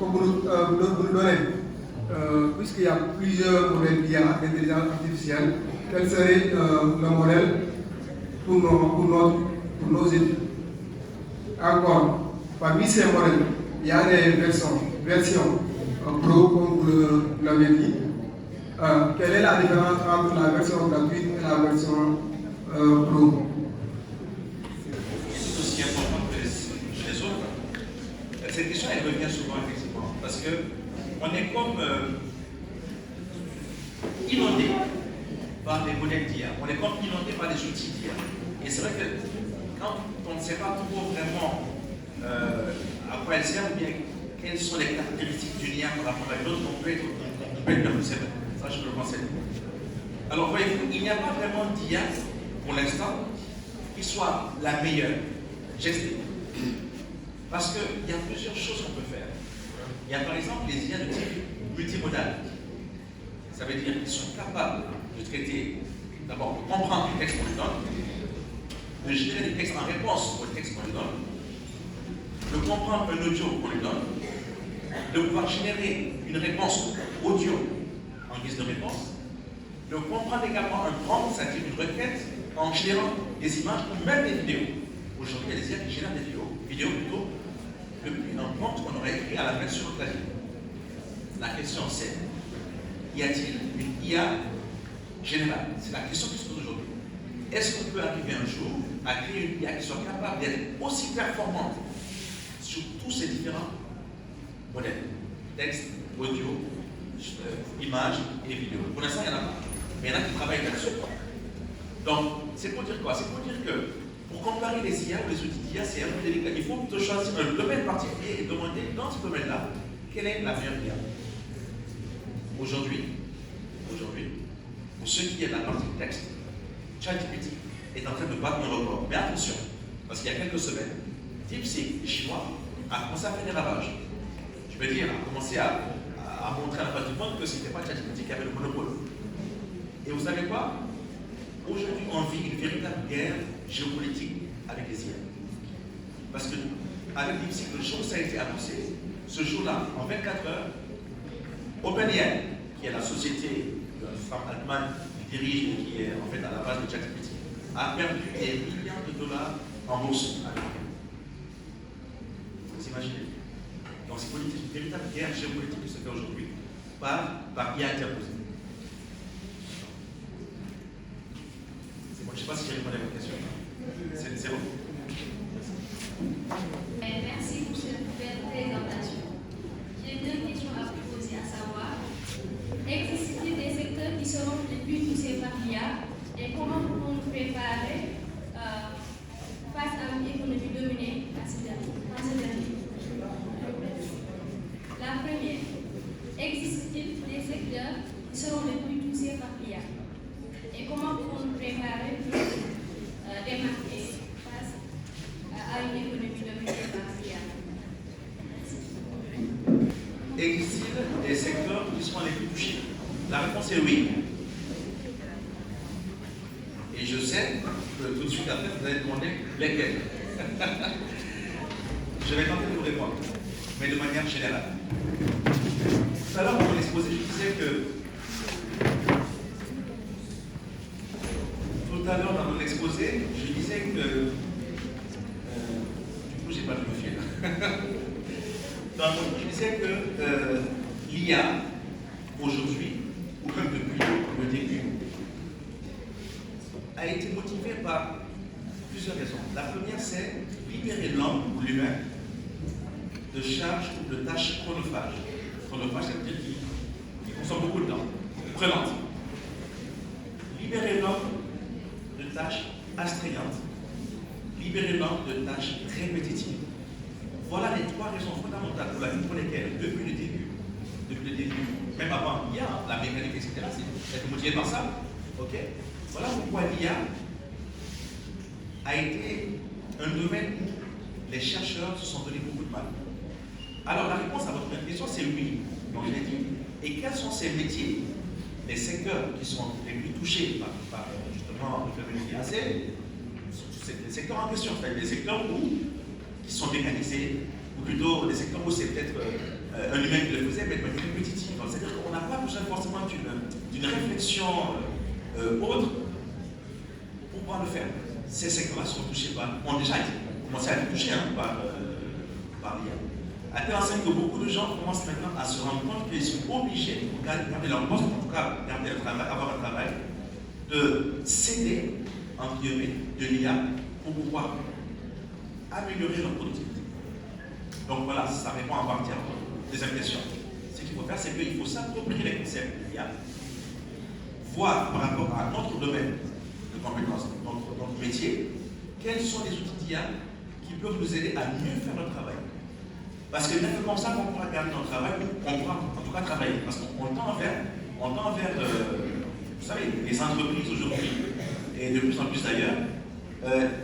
vous nous donnez, puisqu'il y a plusieurs modèles d'IA, d'intelligence artificielle, quel serait le modèle pour nos études? Encore, parmi ces modèles, il y a des versions pro, comme vous l'avez dit. Quelle est la différence entre la version gratuite et la version pro? C'est aussi important que les autres. Cette question, elle revient souvent, effectivement, parce qu'on est comme inondé par des modèles d'IA, on est comme inondé par des outils d'IA. Et c'est vrai que quand on ne sait pas trop vraiment à quoi elle sert, ou bien quelles sont les caractéristiques d'une IA par rapport à une autre, on peut être perdu. Ça, je le conseille. Alors, voyez-vous, il n'y a pas vraiment d'IA, pour l'instant, qui soit la meilleure. J'explique. Parce qu'il y a plusieurs choses qu'on peut faire. Il y a par exemple les IA de type multimodal. Ça veut dire qu'ils sont capables de traiter, d'abord, de comprendre les textes qu'on lui donne, de générer des textes en réponse aux textes qu'on lui donne, de comprendre un audio qu'on lui donne, de pouvoir générer une réponse audio en guise de réponse, de comprendre également un prompt, c'est-à-dire une requête, en générant des images ou même des vidéos. Aujourd'hui, il y a des IA qui génèrent des vidéos plutôt, depuis un prompt qu'on aurait écrit à la main sur le clavier. La question c'est, y a-t-il une IA générale? C'est la question qui se pose aujourd'hui. Est-ce qu'on peut arriver un jour à créer une IA qui soit capable d'être aussi performante sur tous ces différents modèles, texte, audio, images et vidéos? Pour l'instant, il y en a pas. Mais il y en a qui travaillent là-dessus. Donc, c'est pour dire quoi? C'est pour dire que pour comparer les IA ou les outils d'IA, c'est un peu délicat. Il faut plutôt choisir un domaine particulier et demander dans ce domaine-là, quelle est la meilleure IA? Aujourd'hui, pour ce qui est de la partie texte, ChatGPT est en train de battre un record. Mais attention, parce qu'il y a quelques semaines, DeepSeek, les Chinois, a commencé à faire des ravages. Je veux dire, a commencé à montrer à la face du monde que ce n'était pas ChatGPT qui avait le monopole. Et vous savez quoi? Aujourd'hui, on vit une véritable guerre géopolitique avec les IA. Parce que, avec DeepSeek, le jour où ça a été annoncé, ce jour-là, en 24 heures, OpenAI, qui est la société de Sam Altman qui dirige et qui est en fait à la base de ChatGPT, a perdu des milliards de dollars en bourse. Vous imaginez? Donc c'est une véritable guerre géopolitique qui se fait aujourd'hui par IA interposée. C'est bon, je ne sais pas si j'ai répondu à votre question. C'est bon. Merci pour cette belle présentation. J'ai deux questions à vous poser, à savoir, existe-t-il des secteurs qui seront les plus touchés par l'IA et comment pouvons nous préparer face à une économie dominée dans ce dernier? La première, existe-t-il des secteurs qui secteurs qui seront les plus touchés? La réponse est oui. Et je sais que tout de suite après, vous allez demander lesquels. Je vais tenter de vous répondre, mais de manière générale. Tout à l'heure, dans mon exposé, je disais que. Tout à l'heure, dans mon exposé, je disais que. Du coup, j'ai pas de me fier. Je disais que l'IA, aujourd'hui, ou même depuis le début, a été motivée par plusieurs raisons. La première, c'est libérer l'homme ou l'humain de charges ou de tâches chronophages. Chronophage, ça veut dire qu'il consomme beaucoup de temps, prenante. Libérer l'homme de tâches astreyantes, libérer l'homme de tâches répétitives. Voilà les trois raisons fondamentales pour lesquelles, depuis le début, même avant l'IA, la mécanique, etc., c'est motivé par ça. Ok? Voilà pourquoi l'IA a été un domaine où les chercheurs se sont donné beaucoup de mal. Alors la réponse à votre première question, c'est oui, comme je l'ai dit. Et quels sont ces métiers, les secteurs qui sont les plus touchés par justement le phénomène d'IA? C'est les secteurs en question, les secteurs qui sont mécanisés, ou plutôt des secteurs où c'est peut-être un humain qui le faisait, mais de manière répétitive. C'est-à-dire qu'on n'a pas besoin forcément d'une réflexion autre pour pouvoir le faire. Ces secteurs-là sont touchés ont déjà commencé à être touchés par l'IA. À tel enseigne que beaucoup de gens commencent maintenant à se rendre compte qu'ils sont obligés, pour garder leur poste, en tout cas garder avoir un travail, de céder, entre guillemets, de l'IA pour pouvoir améliorer leur productivité. Donc voilà, ça répond en partie à des impressions. Ce qu'il faut faire, c'est qu'il faut s'approprier les concepts de l'IA, voir par rapport à notre domaine de compétences, notre métier, quels sont les outils d'IA qui peuvent nous aider à mieux faire notre travail. Parce que c'est comme ça qu'on pourra garder notre travail, on pourra en tout cas travailler. Parce qu'on tend vers vous savez, les entreprises aujourd'hui, et de plus en plus d'ailleurs,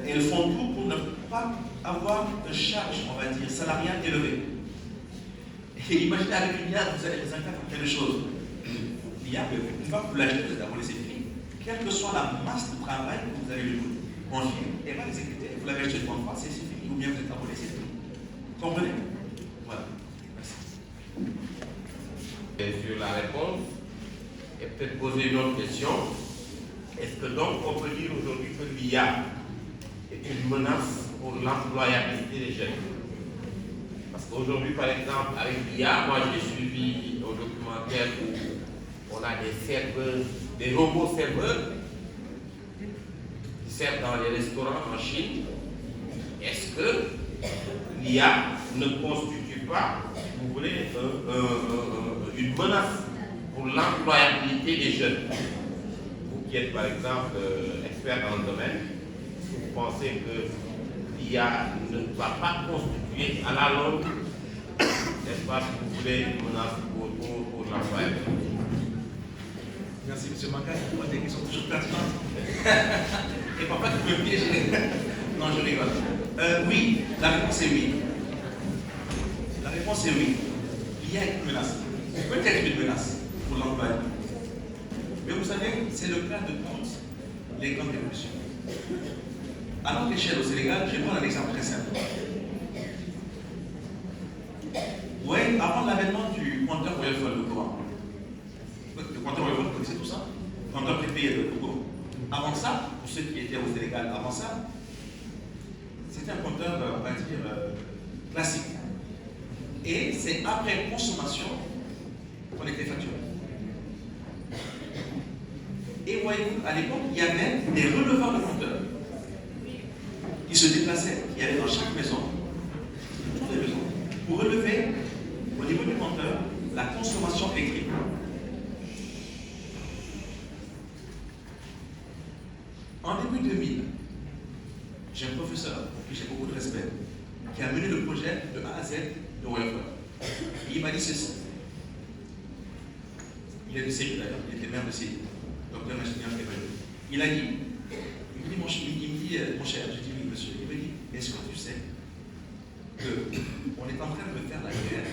elles font tout pour ne pas avoir de charge, on va dire, salariale élevée. Et imaginez avec l'IA, vous allez les faire quelque chose. L'IA, une fois que vous l'achetez, vous allez laisser fini. Quelle que soit la masse de travail que vous avez lui confier, elle va l'exécuter. Vous l'avez acheté une fois, c'est fini, ou bien vous êtes abonné, c'est fini. Comprenez? Voilà. Merci. Et sur la réponse, et peut-être poser une autre question. Est-ce que donc on peut dire aujourd'hui que l'IA est une menace pour l'employabilité des jeunes? Parce qu'aujourd'hui, par exemple, avec l'IA, moi j'ai suivi un documentaire où on a des serveurs, des robots serveurs qui servent dans les restaurants en Chine. Est-ce que l'IA ne constitue pas, si vous voulez, une menace pour l'employabilité des jeunes? Vous qui êtes par exemple expert dans le domaine, est-ce que vous pensez que l'IA ne va pas constituer à la longue, n'est-ce pas, si vous voulez, une menace pour l'employabilité? Merci M. Maca, pour des questions toujours pertinentes. Et parfois tu peux me piéger. Non, je rigole. Oui, la réponse est oui. La réponse est oui. L'IA est une menace. Peut-être une menace pour l'emploi. Mais vous savez, c'est le cas de toutes les grandes révolutions. À notre échelle au Sénégal, je vais prendre un exemple très simple. Oui, avant l'avènement du compteur Woyofone, le Coran. Le compteur Woyofone, vous connaissez tout ça? Le compteur prépayé de Togo. Avant ça, pour ceux qui étaient au Sénégal, avant ça, c'était un compteur, on va dire, classique. Et c'est après consommation qu'on était facturé. Et voyez-vous, à l'époque, il y avait des releveurs de compteurs qui se déplaçaient, qui allaient dans chaque maison, toutes les maisons, pour relever au niveau du compteur la consommation électrique. En début 2000, j'ai un professeur, pour qui j'ai beaucoup de respect, qui a mené le projet de A à Z de Woyofone. Il m'a dit ceci. Il est de Séville d'ailleurs, il était maire de Séville, docteur ingénieur évalué. Il a dit, mon cher, j'ai dit oui monsieur, il me dit, est-ce que tu sais qu'on est en train de faire la guerre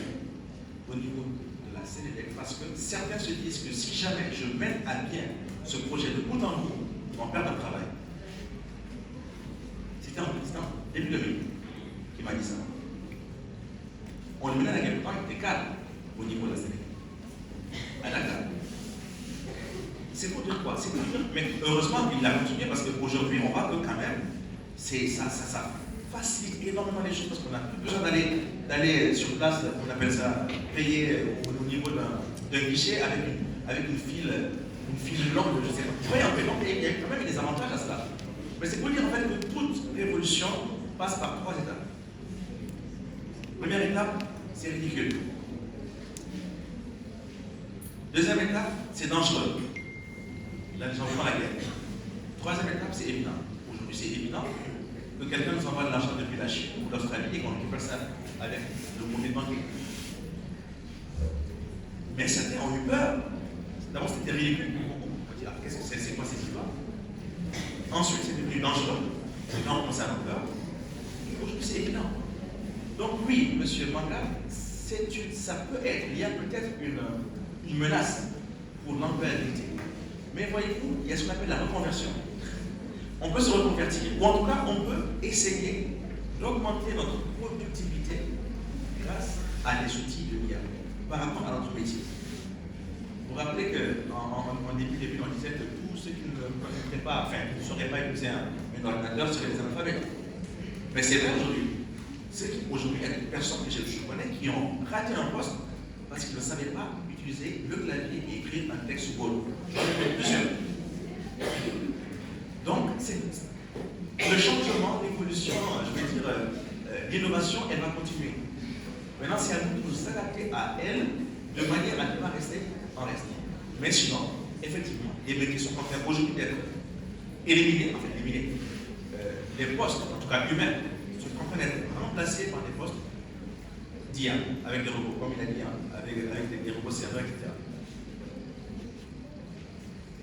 au niveau de de la Sénélec parce que certains se disent que si jamais je mène à bien ce projet de bout en bout, ils vont perdre le travail. C'était en début 2000 qui m'a dit ça. On le menait à la guerre, il était calme au niveau de la Sénélec. À Dakar. C'est pour dire quoi? C'est pour dire, mais heureusement qu'il a continué parce qu'aujourd'hui, on voit que quand même, ça facilite énormément les choses parce qu'on a plus besoin d'aller sur place, on appelle ça, payer au niveau d'un guichet avec une file longue, je sais pas. Oui, en fait, donc, il y a quand même des avantages à cela. Mais c'est pour dire en fait que toute révolution passe par 3 étapes. Première étape, c'est ridicule. Deuxième étape, c'est dangereux. Là, les gens vont à la guerre. Troisième étape, c'est évident. Aujourd'hui, c'est évident que quelqu'un nous envoie de l'argent depuis la Chine ou l'Australie et qu'on récupère ça avec le monnaie bancaire. Mais certains ont eu peur. D'abord, c'était ridicule. On dit, qu'est-ce que c'est quoi cette histoire? Ensuite, c'est devenu dangereux. Les gens ont commencé à avoir peur. Aujourd'hui, c'est évident. Donc, oui, M. Manga, ça peut être, il y a peut-être une menace pour l'employabilité. Mais voyez-vous, il y a ce qu'on appelle la reconversion. On peut se reconvertir, ou en tout cas, on peut essayer d'augmenter notre productivité grâce à des outils de l'IA par rapport à notre métier. Vous vous rappelez qu'en début, on disait que tous ceux qui ne connaîtraient pas, enfin, qui ne sauraient pas utiliser un ordinateur seraient des analphabètes. Mais c'est vrai aujourd'hui. Aujourd'hui, il y a des personnes que je connais qui ont raté un poste parce qu'ils ne savaient pas utiliser le clavier et écrire un texte Word. Donc, le changement, l'évolution, je vais dire, l'innovation, elle va continuer. Maintenant, c'est à nous de nous adapter à elle de manière à ne pas rester en reste. Mais sinon, effectivement, les métiers sont en train aujourd'hui d'être éliminés, les postes, en tout cas humains, sont en train d'être remplacés par des postes d'IA, avec des robots, comme il a dit, avec des robots serveurs, etc.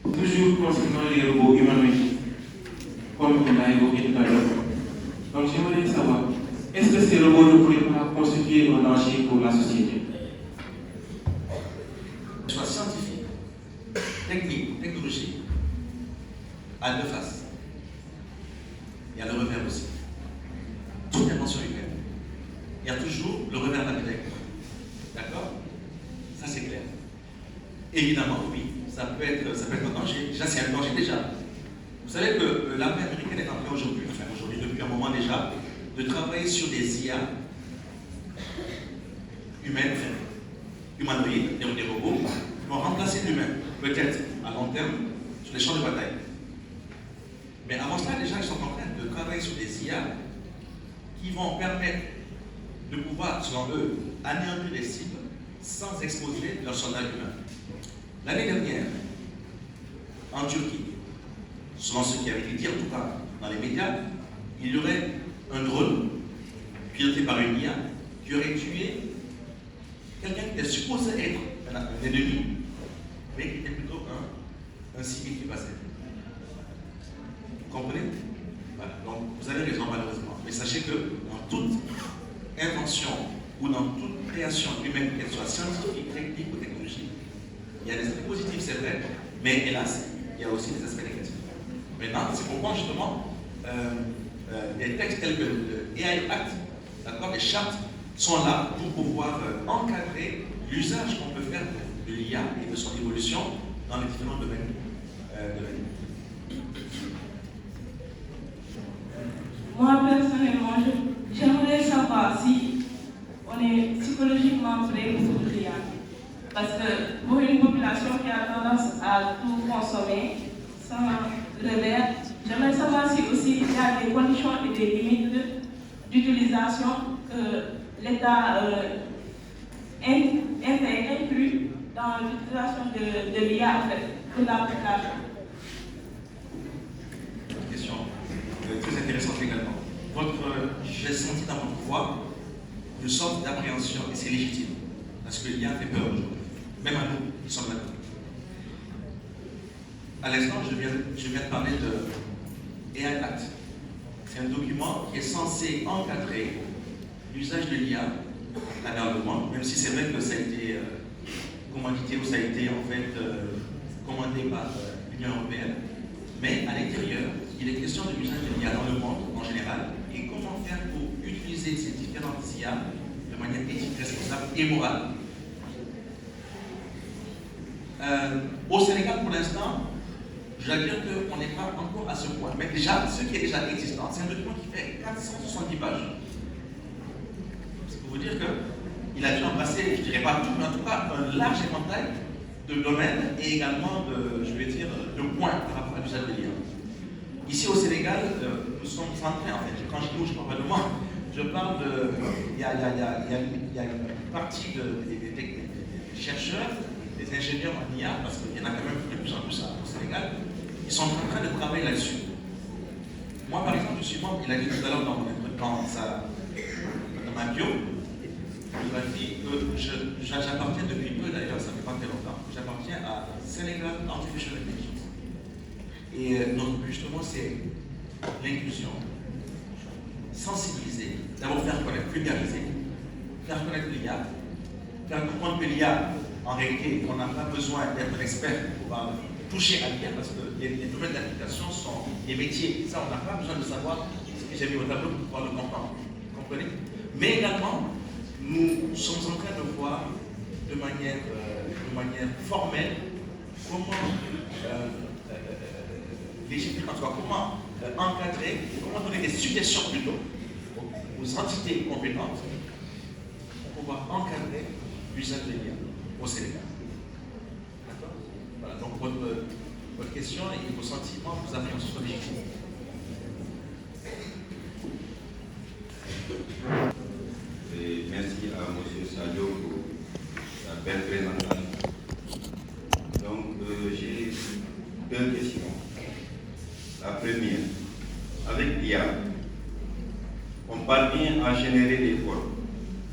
Toujours concernant les robots humanoïdes, comme on l'a évoqué tout à l'heure. Donc j'aimerais savoir, est-ce que ces robots ne pourraient pas constituer un danger pour la société? Soit scientifique, technique, technologique, à deux faces. Il y a le revers aussi. Toute invention humaine, il y a toujours le revers de la médaille. D'accord? Ça c'est clair. Évidemment, oui, ça peut être un danger. Déjà, c'est un danger déjà. Vous savez que l'armée américaine est en train aujourd'hui, depuis un moment déjà, de travailler sur des IA humaines, humanoïdes, des robots, qui vont remplacer l'humain, peut-être à long terme, sur les champs de bataille. Mais avant cela, déjà, ils sont en train de travailler sur des IA qui vont permettre de pouvoir, selon eux, anéantir les cibles sans exposer leurs soldats humains. L'année dernière, en Turquie, selon ce qui avait été dit en tout cas dans les médias, il y aurait un drone piloté par une IA qui aurait tué quelqu'un qui était supposé être un ennemi, mais qui était plutôt un civil qui passait. Vous comprenez? Voilà. Donc vous avez raison malheureusement. Mais sachez que dans toute invention ou dans toute création humaine, qu'elle soit scientifique, technique ou technologique, il y a des aspects positifs, c'est vrai, mais hélas, il y a aussi des aspects négatifs. Maintenant, c'est pourquoi justement des textes tels que le AI Act, d'accord, les chartes sont là pour pouvoir encadrer l'usage qu'on peut faire de l'IA et de son évolution dans les différents domaines de la vie. Moi, personnellement, j'aimerais savoir si on est psychologiquement prêt pour l'IA. Parce que pour une population qui a tendance à tout consommer sans revers, j'aimerais savoir si aussi il y a des conditions et des limites d'utilisation que l'État inclut dans l'utilisation de l'IA en fait, pour l'application. Question très intéressante également. J'ai senti dans votre voix une sorte d'appréhension et c'est légitime. Parce que l'IA fait peur aujourd'hui. Même à nous, qui sommes là. À l'instant, je viens de parler de AI Act. C'est un document qui est censé encadrer l'usage de l'IA à travers le monde, même si c'est vrai que ça a été commandité ou ça a été en fait commandé par l'Union européenne. Mais à l'intérieur, il est question de l'usage de l'IA dans le monde en général et comment faire pour utiliser ces différentes IA de manière éthique, responsable et morale. Au Sénégal, pour l'instant, je dois dire qu'on n'est pas encore à ce point. Mais déjà, ce qui est déjà existant, c'est un document qui fait 470 pages. C'est pour vous dire qu'il a dû embrasser, je ne dirais pas tout, mais en tout cas, un large éventail de domaines et également de, je vais dire, de points par rapport à l'usage de l'IA. Ici au Sénégal, nous sommes centrés, en fait, quand je dis où, je ne parle pas de moi, je parle de. Il y a une partie des chercheurs, des ingénieurs en IA, parce qu'il y en a quand même de plus en plus au Sénégal, ils sont en train de travailler là-dessus. Moi, par exemple, je suis membre, il a dit tout à l'heure dans ma bio, il m'a dit que j'appartiens depuis peu d'ailleurs, ça ne fait pas très longtemps, j'appartiens à Senegal Artificial Intelligence. Et notre but justement, c'est l'inclusion, sensibiliser, d'abord faire connaître, vulgariser, faire connaître l'IA, faire comprendre que l'IA, en réalité, on n'a pas besoin d'être un expert pour pouvoir toucher à l'IA, parce que les domaines d'application sont des métiers. Ça, on n'a pas besoin de savoir ce que j'ai mis au tableau pour pouvoir le comprendre. Vous comprenez? Mais également, nous sommes en train de voir de manière formelle comment légiférer, en tout cas, comment encadrer, comment donner des suggestions plutôt aux entités compétentes pour pouvoir encadrer l'usage de l'IA au Sénégal. D'accord? Voilà, donc votre question et vos sentiments, vos appréhensions légitimes. Et merci à M. Sadio pour la belle présentation. Donc, j'ai deux questions. La première, avec l'IA, on parvient à générer des codes.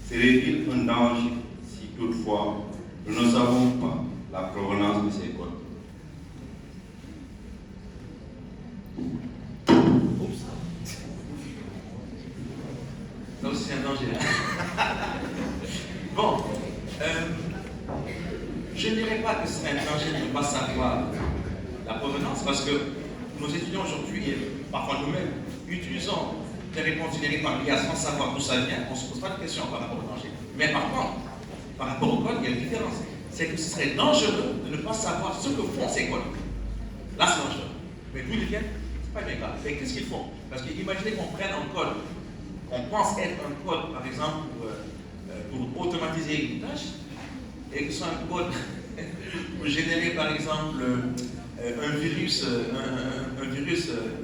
Serait-il un danger si toutefois nous ne savons pas la provenance de ces codes? Ça aussi, c'est un danger. Bon, je ne dirais pas que c'est un danger de ne pas savoir la provenance, parce que nos étudiants aujourd'hui, et parfois nous-mêmes, utilisons des réponses générées par l'IA sans savoir d'où ça vient, on ne se pose pas de questions par rapport au danger. Mais par contre, par rapport au code, il y a une différence. C'est que ce serait dangereux de ne pas savoir ce que font ces codes. Là, c'est dangereux. Mais d'où ils viennent, c'est pas bien grave. Et qu'est-ce qu'ils font? Parce qu'imaginez qu'on prenne un code, qu'on pense être un code, par exemple, pour automatiser une tâche, et que ce soit un code pour générer, par exemple, un virus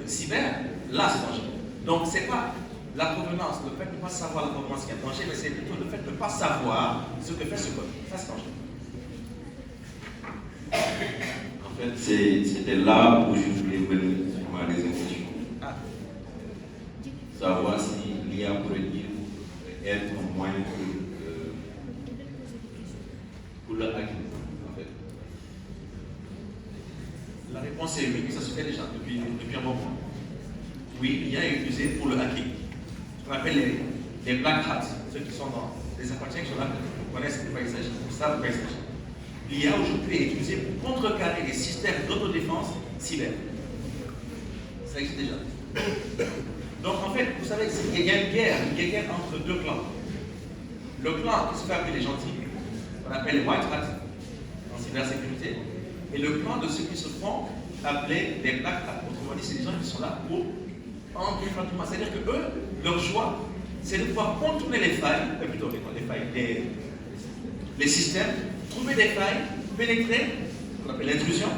cyber, là, c'est dangereux. Donc, ce n'est pas la provenance, le fait de ne pas savoir la provenance qui est un danger, mais c'est plutôt le fait de ne pas savoir ce que fait ce code. Ça, c'est dangereux. En fait, c'était là où je voulais venir sur ma deuxième question. Savoir si l'IA pourrait être un moyen pour le hacking, en fait. La réponse est oui, ça se fait déjà depuis un moment. Oui, l'IA est utilisé pour le hacking. Ce qu'on appelle les black hats, ceux qui sont dans les appartiens qui sont là, qui connaissent de quoi il s'agit, qui savent de quoi il s'agit. L'IA aujourd'hui est utilisée pour contrecarrer les systèmes d'autodéfense cyber. Ça existe déjà. Donc en fait, vous savez, il y a une guerre entre deux clans. Le clan qui se fait appeler les gentils, qu'on appelle les white hats en cybersécurité, et le clan de ceux qui se font appeler les black hats. Autrement dit, c'est des gens qui sont là pour enlever gratuitement. C'est-à-dire que eux, leur joie, c'est de pouvoir contourner les failles, les systèmes, trouver des failles, pénétrer, qu'on appelle l'intrusion,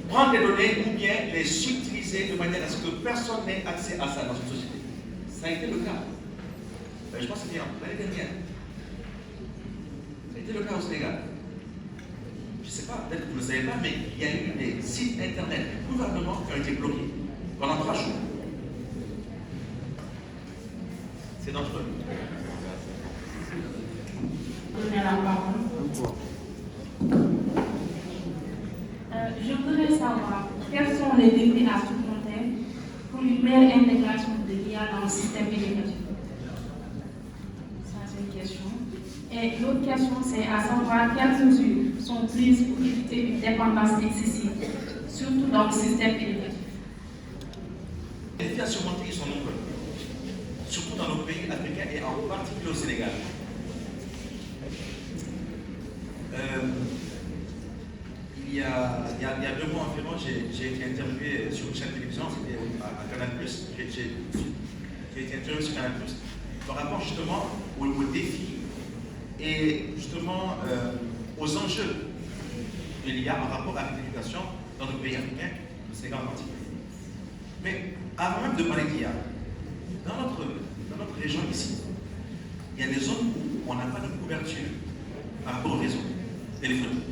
prendre des données ou bien les subtiliser de manière à ce que personne n'ait accès à ça dans une société. Ça a été le cas. Je pense que c'était l'année dernière. Ça a été le cas au Sénégal. Je ne sais pas, peut-être que vous ne le savez pas, mais il y a eu des sites internet du gouvernement qui ont été bloqués pendant 3 jours. C'est dangereux. Donner la parole. Je voudrais savoir quels sont les défis à surmonter pour une meilleure intégration de l'IA dans le système éducatif. Ça, c'est une question. Et l'autre question, c'est à savoir quelles mesures sont prises pour éviter une dépendance excessive, surtout dans le système éducatif. Les défis à surmonter, ils sont nombreux, surtout dans nos pays africains et en particulier au Sénégal. Il y a 2 mois environ, j'ai été interviewé sur une chaîne de télévision, c'était à Canal+. J'ai été interviewé sur Canal+, par rapport justement aux défis et justement aux enjeux de l'IA en rapport avec l'éducation dans nos pays africains, le Sénégal en particulier. Mais avant même de parler d'IA, dans notre région ici, il y a des zones où on n'a pas de couverture par rapport au réseau téléphonique.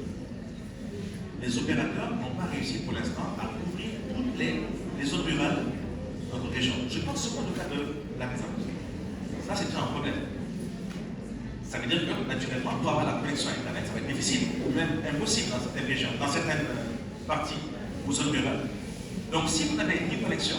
Les opérateurs n'ont pas réussi pour l'instant à couvrir toutes les zones rurales de notre région. Je pense surtout au cas de la région. Ça, c'est déjà un problème. Ça veut dire que, naturellement, pour avoir la connexion à Internet, ça va être difficile, ou même impossible dans certaines régions, dans certaines parties ou zones rurales. Donc, si vous n'avez ni connexion,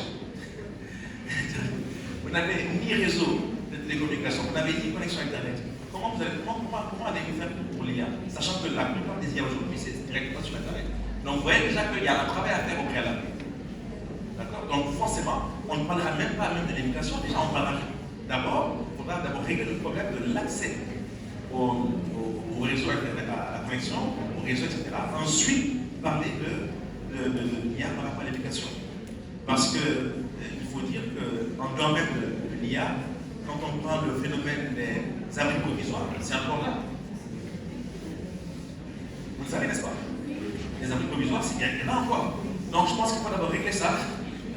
vous n'avez ni réseau de télécommunications, vous n'avez ni connexion à Internet, comment allez-vous faire pour l'IA, sachant que la plupart des IA aujourd'hui, c'est directement sur Internet. Donc, vous voyez déjà qu'il y a un travail à faire au préalable. D'accord? Donc, forcément, on ne parlera même pas de l'éducation, déjà on parlera. D'abord, il faudra d'abord régler le problème de l'accès au réseau Internet, à la connexion, au réseau, etc. Ensuite, parler de l'IA par rapport à l'éducation. Parce qu'il faut dire qu'en dehors même de l'IA, quand on prend le phénomène des abris provisoires, c'est encore là. Vous le savez, n'est-ce pas? Les abris provisoires, il y en a encore. Donc je pense qu'il faut d'abord régler ça,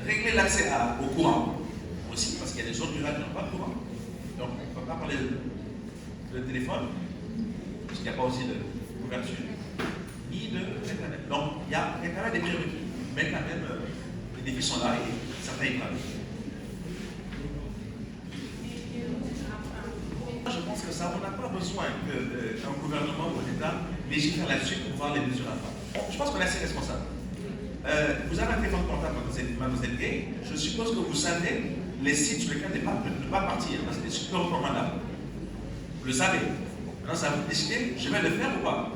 régler l'accès au courant aussi, parce qu'il y a des zones rurales qui n'ont pas de courant. Donc on ne peut pas parler de téléphone, parce qu'il n'y a pas aussi de couverture, ni d'Internet. Donc il y a quand même des priorités, mais quand même les défis sont là et ça paye pas. Je pense que ça, on n'a pas besoin qu'un gouvernement ou un État légifère là-dessus pour pouvoir les mesures à prendre. Je pense qu'on est assez responsable. Vous avez un téléphone portable, mademoiselle Gay. Je suppose que vous savez les sites sur lesquels ne pas partir, parce que c'est des sites peu recommandables. Vous le savez. Maintenant, ça vous décidez, je vais le faire ou pas.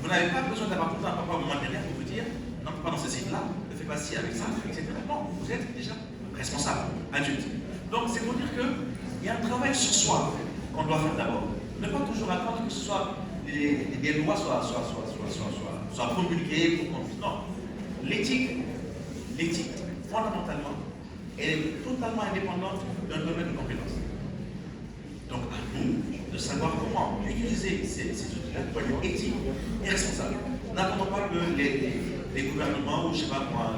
Vous n'avez pas besoin d'avoir tout un papa au moment derrière pour vous dire, non, pas dans ce site-là, ne fais pas ci avec ça, etc. Non, vous êtes déjà responsable, adulte. Donc, c'est pour dire qu'il y a un travail sur soi qu'on doit faire d'abord. Ne pas toujours attendre que ce soit des lois soient promulguées pour qu'on puisse. Non. L'éthique, fondamentalement, elle est totalement indépendante d'un domaine de compétence. Donc, à nous de savoir comment utiliser ces outils-là de manière éthique et responsable. N'attendons pas que les gouvernements, ou je ne sais pas moi,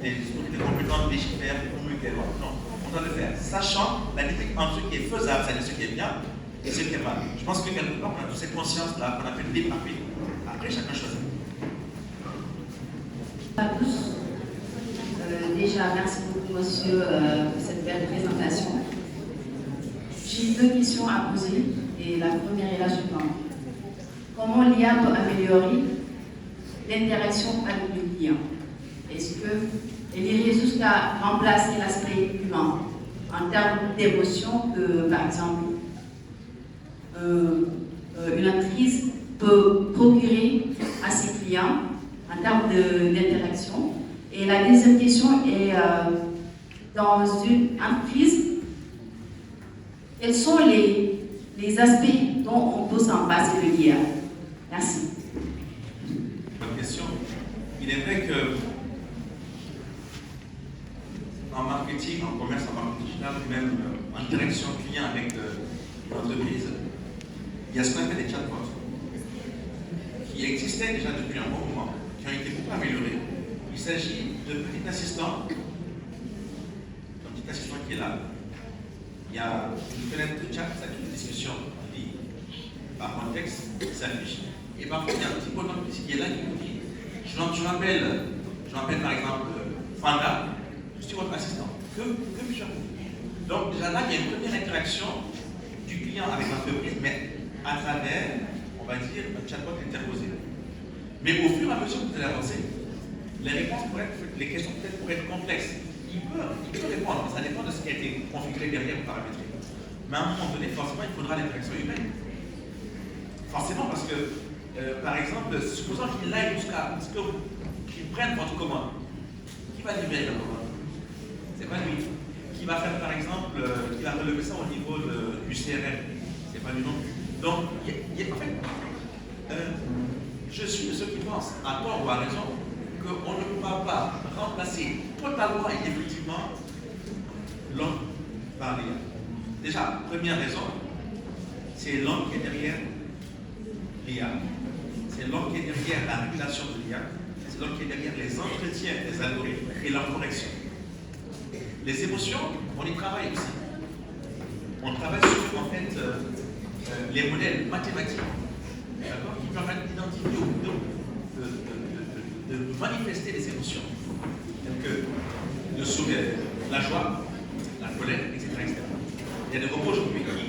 les autorités compétentes légifèrent pour promulguer la loi. Non, on doit le faire, sachant la limite entre ce qui est faisable, c'est-à-dire ce qui est bien, et ce qui est mal. Je pense que quelque part, on a toute cette conscience-là qu'on appelle libre arbitre. Après, chacun choisit. À tous. Déjà, merci beaucoup, monsieur, pour cette belle présentation. J'ai 2 questions à poser, et la première est la suivante. Comment l'IA peut améliorer l'interaction avec le client? Est-ce qu'elle irait jusqu'à remplacer l'aspect humain en termes d'émotion que, par exemple, une entreprise peut procurer à ses clients en termes d'interaction? Et la deuxième question est, dans une entreprise, quels sont les aspects dont on peut s'en passer de l'IA? Merci. Bonne question. Il est vrai que en marketing, en commerce, en marketing digital, même en direction client avec l'entreprise, il y a ce qu'on appelle des chatbots qui existaient déjà depuis un bon moment, qui ont été beaucoup améliorés. Il s'agit de petits assistants, un petit assistant qui est là. Il y a une fenêtre de chat, ça fait une discussion en ligne, par contexte, qui s'affiche. Et parfois, il y a un petit bonhomme qui est là qui vous dit, je m'appelle par exemple Fanda, je suis votre assistant. Que puis-je faire? Donc déjà là, il y a une première interaction du client avec l'entreprise, mais à travers, on va dire, un chatbot interposé. Mais au fur et à mesure que vous allez avancer, les questions peut-être pourraient être complexes. Il peut répondre, mais ça dépend de ce qui a été configuré derrière ou paramétré. Mais à un moment donné, forcément, il faudra l'interaction humaine. Forcément, parce que, par exemple, supposons qu'il aille jusqu'à ce qu'il prenne votre commande. Qui va livrer la commande? C'est pas lui. Qui va faire, par exemple, qui va relever ça au niveau du CRM? C'est pas lui non plus. Donc, en fait, je suis de ceux qui pensent, à tort ou à raison, qu'on ne pourra pas remplacer totalement et définitivement l'homme par l'IA. Déjà, première raison, c'est l'homme qui est derrière l'IA. C'est l'homme qui est derrière la régulation de l'IA. C'est l'homme qui est derrière les entretiens des algorithmes et leur correction. Les émotions, on y travaille aussi. On travaille sur, en fait, les modèles mathématiques qui permettent d'identifier ou de manifester les émotions, telles que le sourire, la joie, la colère, etc., etc. Il y a des robots aujourd'hui qui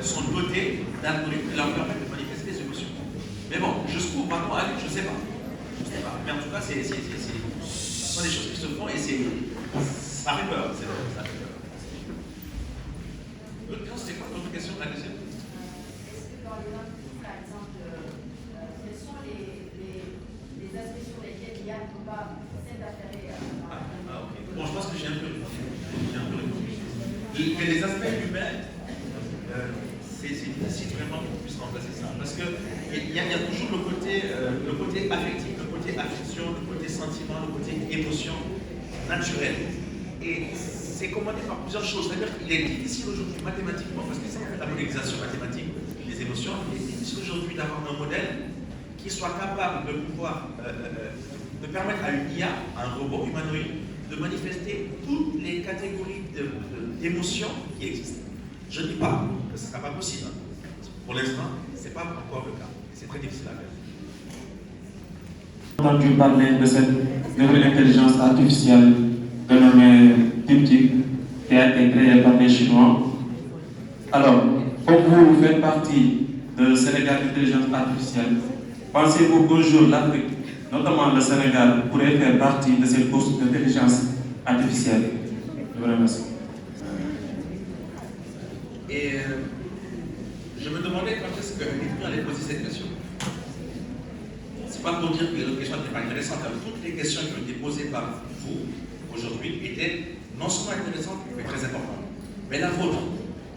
sont dotés d'algorithmes qui leur permettent de manifester les émotions. Mais bon, jusqu'où va-t-on aller? Je ne sais pas. Mais en tout cas, ce sont des choses qui se font et ça fait peur. Ça fait peur. L'autre question, c'était quoi votre question, la deuxième? Est-ce que dans les entreprises, par exemple, quels sont les aspects sur lesquels l'IA ne peut pas s'interférer Ok. Bon, je pense que j'ai un peu répondu. Mais les aspects humains, c'est difficile vraiment qu'on puisse remplacer ça. Parce qu'il y a toujours le côté affectif, le côté affection, le côté sentiment, le côté émotion naturelle. Et c'est commandé par plusieurs choses. C'est-à-dire qu'il est difficile aujourd'hui mathématiquement, parce que c'est la modélisation mathématique des émotions, il est difficile aujourd'hui d'avoir un modèle qui soit capable de pouvoir de permettre à une IA, à un robot humanoïde, de manifester toutes les catégories d'émotions qui existent. Je ne dis pas que ce ne sera pas possible. Pour l'instant, ce n'est pas encore le cas. C'est très difficile à faire. J'ai entendu parler de cette nouvelle intelligence artificielle dénommée Diptyque qui a été créée par les Chinois. Alors, comme vous faites partie de Sénégal Intelligence Artificielle, pensez-vous qu'un jour l'Afrique, notamment le Sénégal, pourrait faire partie de cette course d'intelligence artificielle? Je vous remercie. Et je me demandais quand est-ce que quelqu'un allait poser cette question. C'est pas pour dire que les autres questions n'étaient pas intéressantes. Toutes les questions qui ont été posées par vous aujourd'hui étaient non seulement intéressantes, mais très importantes. Mais la vôtre,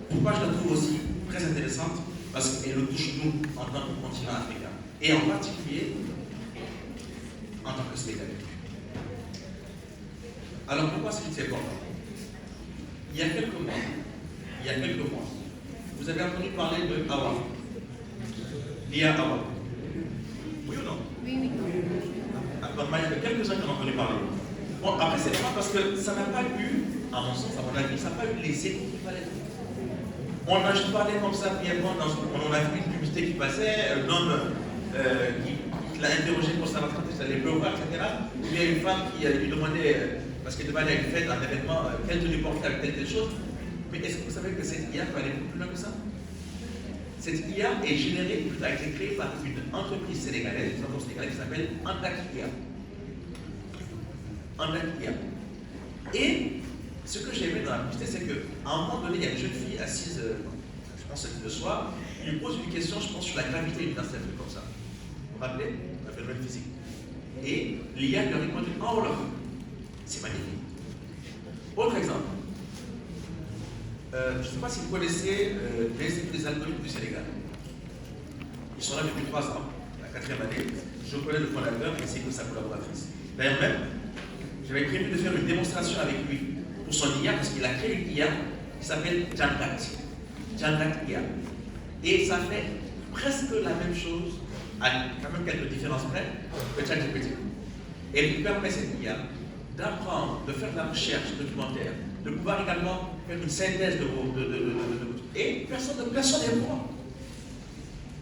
pourquoi je la trouve aussi très intéressante? Parce qu'elle nous touche nous en tant que continent africain. Et en particulier en tant que Sénégalais. Alors pourquoi c'est important? Il y a quelques mois, vous avez entendu parler de Awa. L'IA Awa. Oui ou non? Oui, oui. Alors, il y a quelques-uns qui en ont entendu parler. Bon, après, c'est pas parce que ça n'a pas eu, à mon sens, à mon avis, ça n'a pas eu les échos qu'il fallait. On a juste parlé comme ça, brièvement, on a vu une publicité qui passait, un homme qui l'a interrogé pour savoir quand il allait pleuvoir, etc. Il y a une femme qui lui demandait, parce qu'elle devait aller à une fête, à un événement, quelle tenue porter avec telle chose. Mais est-ce que vous savez que cette IA peut aller beaucoup plus loin que ça? Cette IA est générée, a été créée par une entreprise sénégalaise, qui s'appelle Andak IA. Andak IA. Et ce que j'ai aimé dans la publicité, c'est qu'à un moment donné, il y a une jeune fille assise, je pense le soir, il lui pose une question, je pense, sur la gravité universelle, comme ça. Vous vous rappelez? Un phénomène physique. Et l'IA lui a répondu, oh là, c'est magnifique. Autre exemple. Je ne sais pas si vous connaissez l'Institut des algorithmes du Sénégal. Ils sont là depuis 3 ans, la 4e année. Je connais le fondateur ainsi que sa collaboratrice. D'ailleurs même, j'avais prévu de faire une démonstration avec lui pour son IA, parce qu'il a créé une IA qui s'appelle Jangat. Jangat IA. Et ça fait presque la même chose, à quand même quelques différences près, que ChatGPT. Et il permet cette IA d'apprendre, de faire de la recherche documentaire, de pouvoir également faire une synthèse de et personne n'est au courant.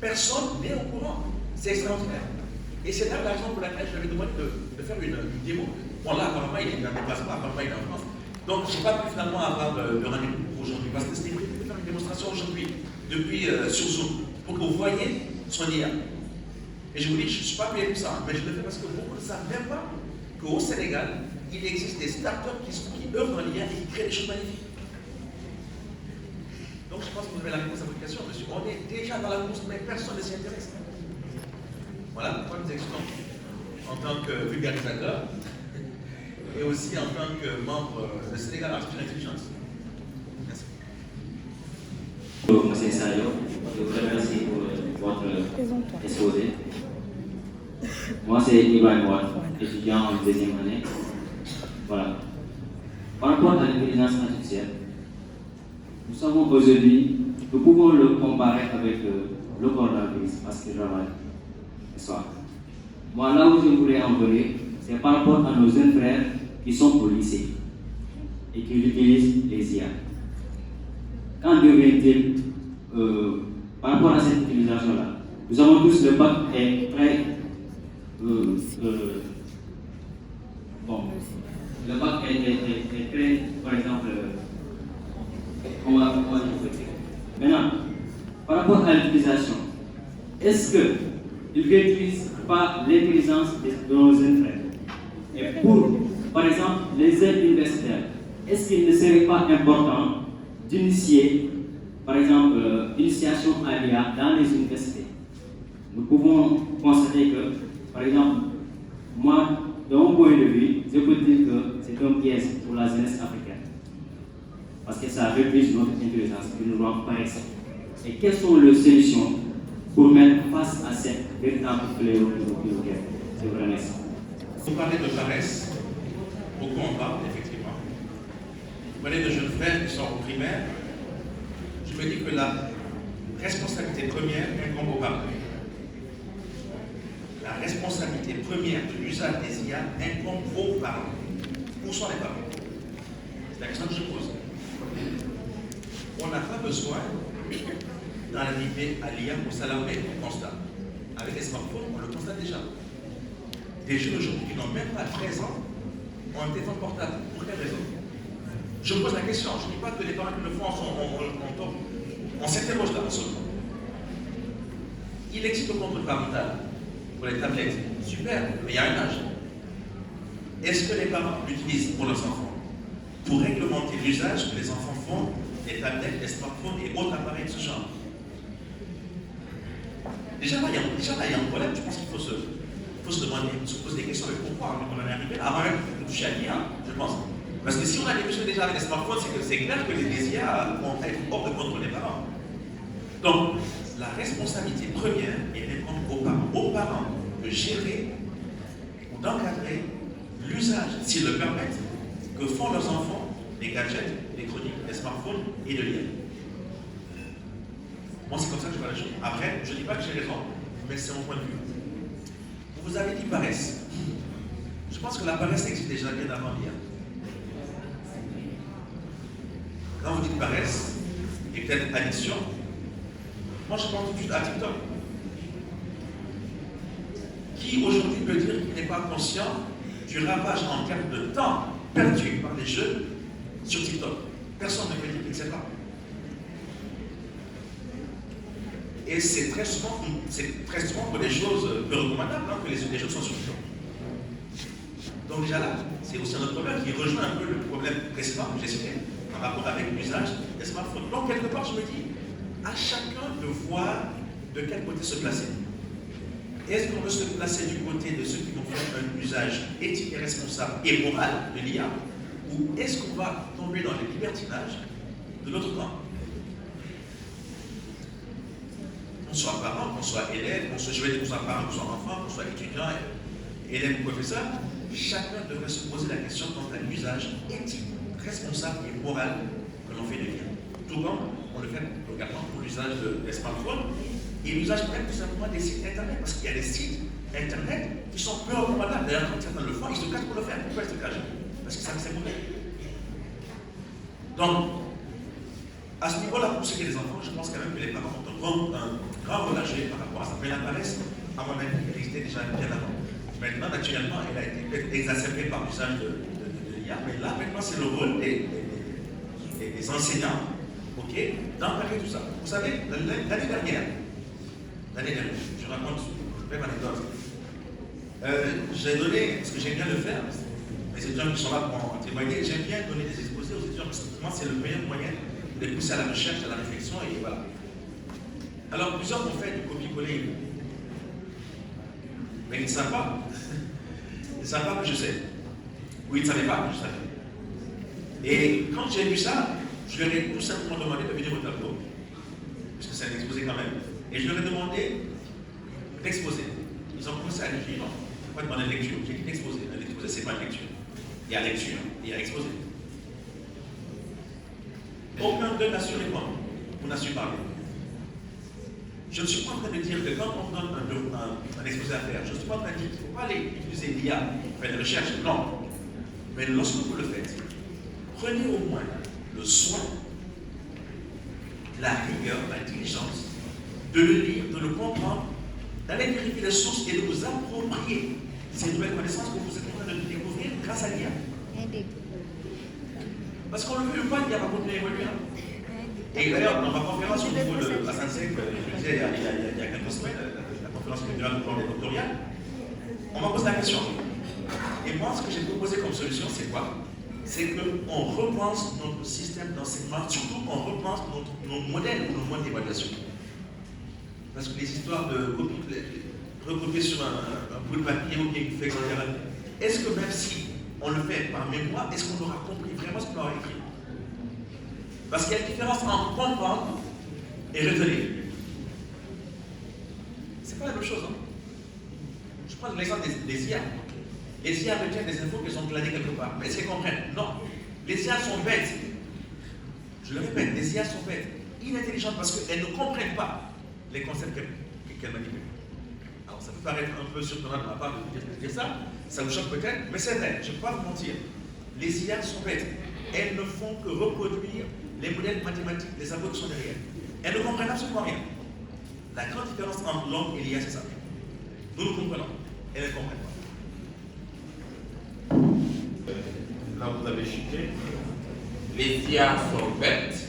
Personne n'est au courant. C'est extraordinaire. Et c'est là la raison pour laquelle je lui ai demandé de faire une démo. Bon là, apparemment, il est en déplacement, apparemment, il est en France. Donc, je n'ai pas pu finalement avoir de rendez-vous aujourd'hui, parce que c'était prévu de faire une démonstration aujourd'hui, depuis sur Zoom, pour que vous voyez son IA. Et je vous dis, je ne suis pas payé pour ça, mais je le fais parce que beaucoup ne savent même pas qu'au Sénégal, il existe des startups qui œuvrent dans l'IA et qui créent des choses magnifiques. Donc je pense que vous avez la réponse à votre question. pression, monsieur. On est déjà dans la course, mais personne ne s'y intéresse. Voilà pourquoi nous existons en tant que vulgarisateur et aussi en tant que membre de Sénégal Artificial Intelligence. Merci. Bonjour, M. Sayo. Je vous remercie pour votre exposé. Moi, c'est Ibrahim Wad, étudiant en deuxième année. Voilà. Par rapport à l'intelligence artificielle, nous savons aujourd'hui, nous pouvons le comparer avec le coronavirus parce que je travaille. Moi, là où je voulais en venir, c'est par rapport à nos jeunes frères qui sont policiers et qui utilisent les IA. Quand devient-il, par rapport à cette utilisation-là, nous savons tous que le bac est très bon. Le bac est très, par exemple, comment dire. Maintenant, par rapport à l'utilisation, est-ce qu'ils n'utilisent pas l'intelligence de nos jeunes frères? Et pour, par exemple, les aides universitaires, est-ce qu'il ne serait pas important d'initier, par exemple, l'initiation à l'IA dans les universités? Nous pouvons constater que, par exemple, moi, de mon point de vue, je peux dire que c'est un piège pour la jeunesse africaine. Parce que ça réduit notre intelligence qui nous rend paresseux. Et quelles sont les solutions pour mettre face à cette véritable fléau qui nous guette? Je vous remercie. Vous parlez de paresse, beaucoup en parlent, effectivement. Vous parlez de jeunes frères qui sont au primaire. Je me dis que la responsabilité première incombe aux parents. La responsabilité première de l'usage des IA incombe aux parents. Où sont les parents? C'est la question que je pose. On n'a pas besoin d'arriver à l'IA pour s'alarmer, on constate. Avec les smartphones, on le constate déjà. Des jeunes aujourd'hui qui n'ont même pas 13 ans ont un téléphone portable. Pour quelle raison? Je pose la question, je ne dis pas que les parents qui le font on s'interroge là, absolument. Il existe le contrôle parental pour les tablettes, super, mais il y a un âge. Est-ce que les parents l'utilisent pour leurs enfants pour réglementer l'usage que les enfants font des tablettes, des smartphones et autres appareils de ce genre? Déjà là, il y a un problème, je pense qu'il faut se demander, se poser des questions, mais pourquoi on en est arrivé là avant même de toucher à l'IA, je pense. Parce que si on a des questions déjà avec les smartphones, c'est clair que les IA vont être hors de contrôle des parents. Donc, la responsabilité première est répondre aux parents de gérer ou d'encadrer l'usage, s'ils le permettent, que font leurs enfants des gadgets électroniques, des smartphones et de l'IA. Moi, c'est comme ça que je vois la chose. Après, je ne dis pas que j'ai raison, mais c'est mon point de vue. Vous avez dit paresse. Je pense que la paresse existe déjà bien avant l'IA. Quand vous dites paresse, et peut-être addiction, moi je pense tout de suite à TikTok. Qui aujourd'hui peut dire qu'il n'est pas conscient du ravage en termes de temps perdu par les jeunes sur TikTok? Personne ne peut dire qu'il ne sait pas. Et c'est très souvent pour des choses peu recommandables que les jeunes sont sur TikTok. Donc déjà là, c'est aussi un autre problème qui rejoint un peu le problème précédent que j'ai cité en rapport avec l'usage des smartphones. Donc quelque part, je me dis, à chacun de voir de quel côté se placer. Est-ce qu'on veut se placer du côté de ceux qui vont faire un usage éthique et responsable et moral de l'IA, ou est-ce qu'on va tomber dans les libertinages de l'autre camp? Qu'on soit parent, qu'on soit élève, qu'on soit parent, qu'on soit enfant, qu'on soit étudiant, élève ou professeur, chacun devrait se poser la question quant à l'usage éthique, responsable et moral que l'on fait de l'IA. Tout comme on le fait également pour l'usage des smartphones et l'usage même tout simplement des sites internet, parce qu'il y a des sites internet qui sont peu recommandables. D'ailleurs, quand certains le font, ils se cachent pour le faire. Pourquoi ils se cachent? Parce que ça c'est mauvais. Donc, à ce niveau-là, pour ce qui est des enfants, je pense quand même que les parents ont un grand rôle à jouer par rapport à ça. Mais la paresse, à mon avis, elle existait déjà bien avant. Maintenant, naturellement, elle a été peut-être exacerbée par l'usage de l'IA, mais là, maintenant, c'est le rôle des enseignants, d'emparer tout ça. Vous savez, l'année dernière, je raconte une brève anecdote. J'ai donné, parce que j'aime bien le faire, les étudiants qui sont là pour en témoigner, j'aime bien donner des exposés aux étudiants, parce que pour moi, c'est le meilleur moyen de les pousser à la recherche, à la réflexion, et voilà. Alors plusieurs ont fait du copier-coller. Mais ils ne savent pas. Ils ne savent pas que je sais. Ou ils ne savaient pas que je savais. Et quand j'ai vu ça, je leur ai tout simplement demandé de venir au tableau. Parce que c'est un exposé quand même. Et je leur ai demandé d'exposer. Ils ont commencé à dire, non, il ne faut pas demander une lecture. J'ai dit d'exposer. Un exposé, c'est pas une lecture. Il y a lecture et il y a exposé. Aucun d'eux n'a su répondre ou n'a su parler. Je ne suis pas en train de dire que quand on donne un exposé à faire, je ne suis pas en train de dire qu'il ne faut pas aller utiliser l'IA pour faire des recherches. Non. Mais lorsque vous le faites, prenez au moins le soin, la rigueur, la diligence, de le lire, de le comprendre, d'aller vérifier les sources et de vous approprier ces nouvelles connaissances que vous êtes en train de découvrir grâce à l'IA. Parce qu'on ne veut pas, l'IA va continuer à évoluer. Et d'ailleurs, dans ma conférence au niveau de la SANSEC, je disais il y a quelques semaines, la conférence mondiale pour les doctorales, on m'a posé la question. Et moi, ce que j'ai proposé comme solution, c'est quoi? C'est qu'on repense notre système d'enseignement, surtout qu'on repense nos modèles ou nos modes d'évaluation. Parce que les histoires de recopier sur un bout de papier ou bien fait, etc., est-ce que même si on le fait par mémoire, est-ce qu'on aura compris vraiment ce qu'on aura écrit? Parce qu'il y a une différence entre comprendre et retenir. C'est pas la même chose. Hein? Je prends l'exemple des IA. Les IA retiennent des infos qu'elles ont glanées quelque part. Mais est-ce qu'elles comprennent? Non. Les IA sont bêtes. Je le répète, les IA sont bêtes. Inintelligentes parce qu'elles ne comprennent pas les concepts qu'elles manipulent. Alors ça peut paraître un peu surprenant de ma part de dire ça. Ça vous choque peut-être, mais c'est vrai. Je ne peux pas vous mentir. Les IA sont bêtes. Elles ne font que reproduire les modèles mathématiques, les avoirs qui sont derrière. Elles ne comprennent absolument rien. La grande différence entre l'homme et l'IA, c'est ça. Nous nous comprenons. Elles ne comprennent pas. Là, vous avez chuté. Les IA sont bêtes.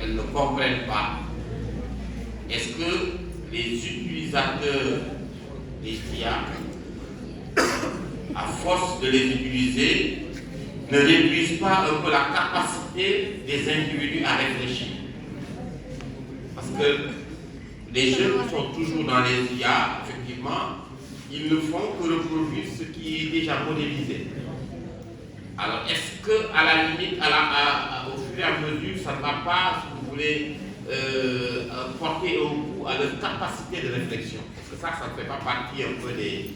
Elles ne comprennent pas. Est-ce que les utilisateurs des IA, à force de les utiliser, ne réduisent pas un peu la capacité des individus à réfléchir? Parce que les jeunes sont toujours dans les IA, effectivement, ils ne font que reproduire ce qui est déjà modélisé. Alors, est-ce que, à la limite, au fur et à mesure, ça ne va pas, si vous voulez, porter au bout à leur capacité de réflexion? Parce que ça ne fait pas partie un peu des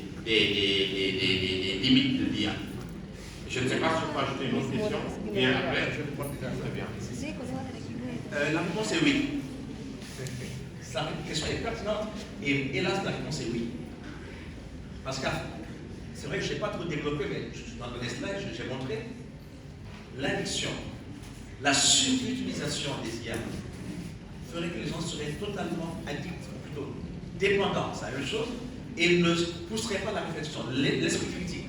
limites de l'IA. Je ne sais pas si on peut ajouter une autre question. Bien après, je réponds déjà très bien. La réponse est oui. La question est pertinente et hélas, la réponse est oui. Parce que c'est vrai que je n'ai pas trop développé, mais dans les slides, j'ai montré l'addiction, la surutilisation des IA ferait que les gens seraient totalement addicts, ou plutôt dépendants, c'est la même chose, et ne pousseraient pas la réflexion, l'esprit critique.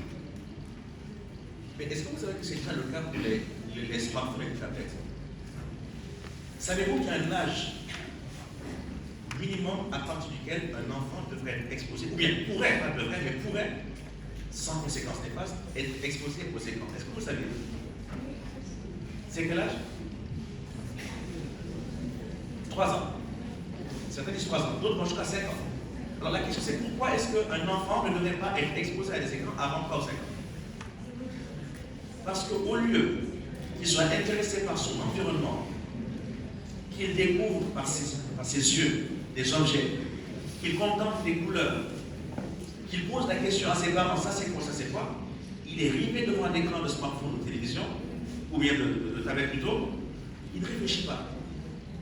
Mais est-ce que vous savez que c'est déjà le cas pour les smartphones et les tablettes? Savez-vous qu'il y a un âge minimum à partir duquel un enfant devrait être exposé, ou bien pourrait, pas devrait, mais pourrait, sans conséquences néfastes, être exposé aux écrans? Est-ce que vous savez? C'est quel âge? 3 ans. Certains disent 3 ans, d'autres vont jusqu'à 5 ans. Alors la question c'est pourquoi est-ce qu'un enfant ne devrait pas être exposé à des écrans avant 3 ou 5 ans? Parce qu'au lieu qu'il soit intéressé par son environnement, qu'il découvre par ses yeux des objets, qu'il contemple des couleurs, qu'il pose la question à ses parents, ça c'est quoi, ça c'est quoi, il est rivé devant un écran de smartphone ou de télévision, ou bien de tablette plutôt, il ne réfléchit pas.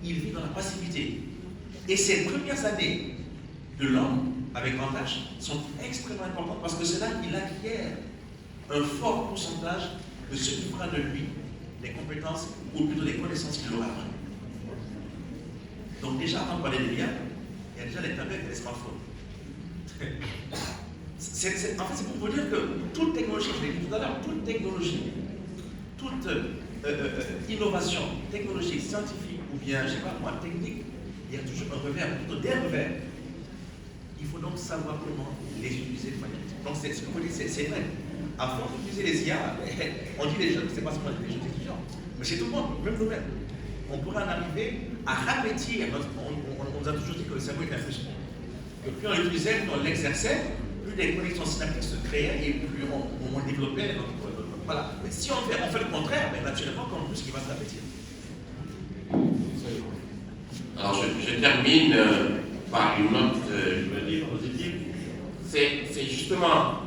Il vit dans la passivité. Et ces premières années de l'homme, avec grand H, sont extrêmement importantes parce que c'est là qu'il acquiert un fort pourcentage de ce qui fera de lui les compétences, ou plutôt les connaissances qu'il aura appris. Donc déjà, avant de parler des liens, il y a déjà les tablettes et les smartphones. En fait, c'est pour vous dire que toute technologie, je l'ai dit tout à l'heure, toute technologie, toute innovation technologique, scientifique ou bien, je ne sais pas moi, technique, il y a toujours un revers, plutôt des revers. Il faut donc savoir comment les utiliser de manière. Donc c'est ce que vous dites, c'est vrai. À force d'utiliser les IA, on dit les jeunes, c'est pas seulement les jeunes étudiants, mais c'est tout le monde, même nous-mêmes. On pourrait en arriver à répéter, on nous a toujours dit que le cerveau est un muscle. Que plus on l'utilisait, plus on l'exerçait, plus les connexions synaptiques se créaient et plus on développait voilà. Mais si on fait le contraire, ben, naturellement, quand plus il va s'appétir. Alors je termine par une note, je veux dire, positive. C'est justement,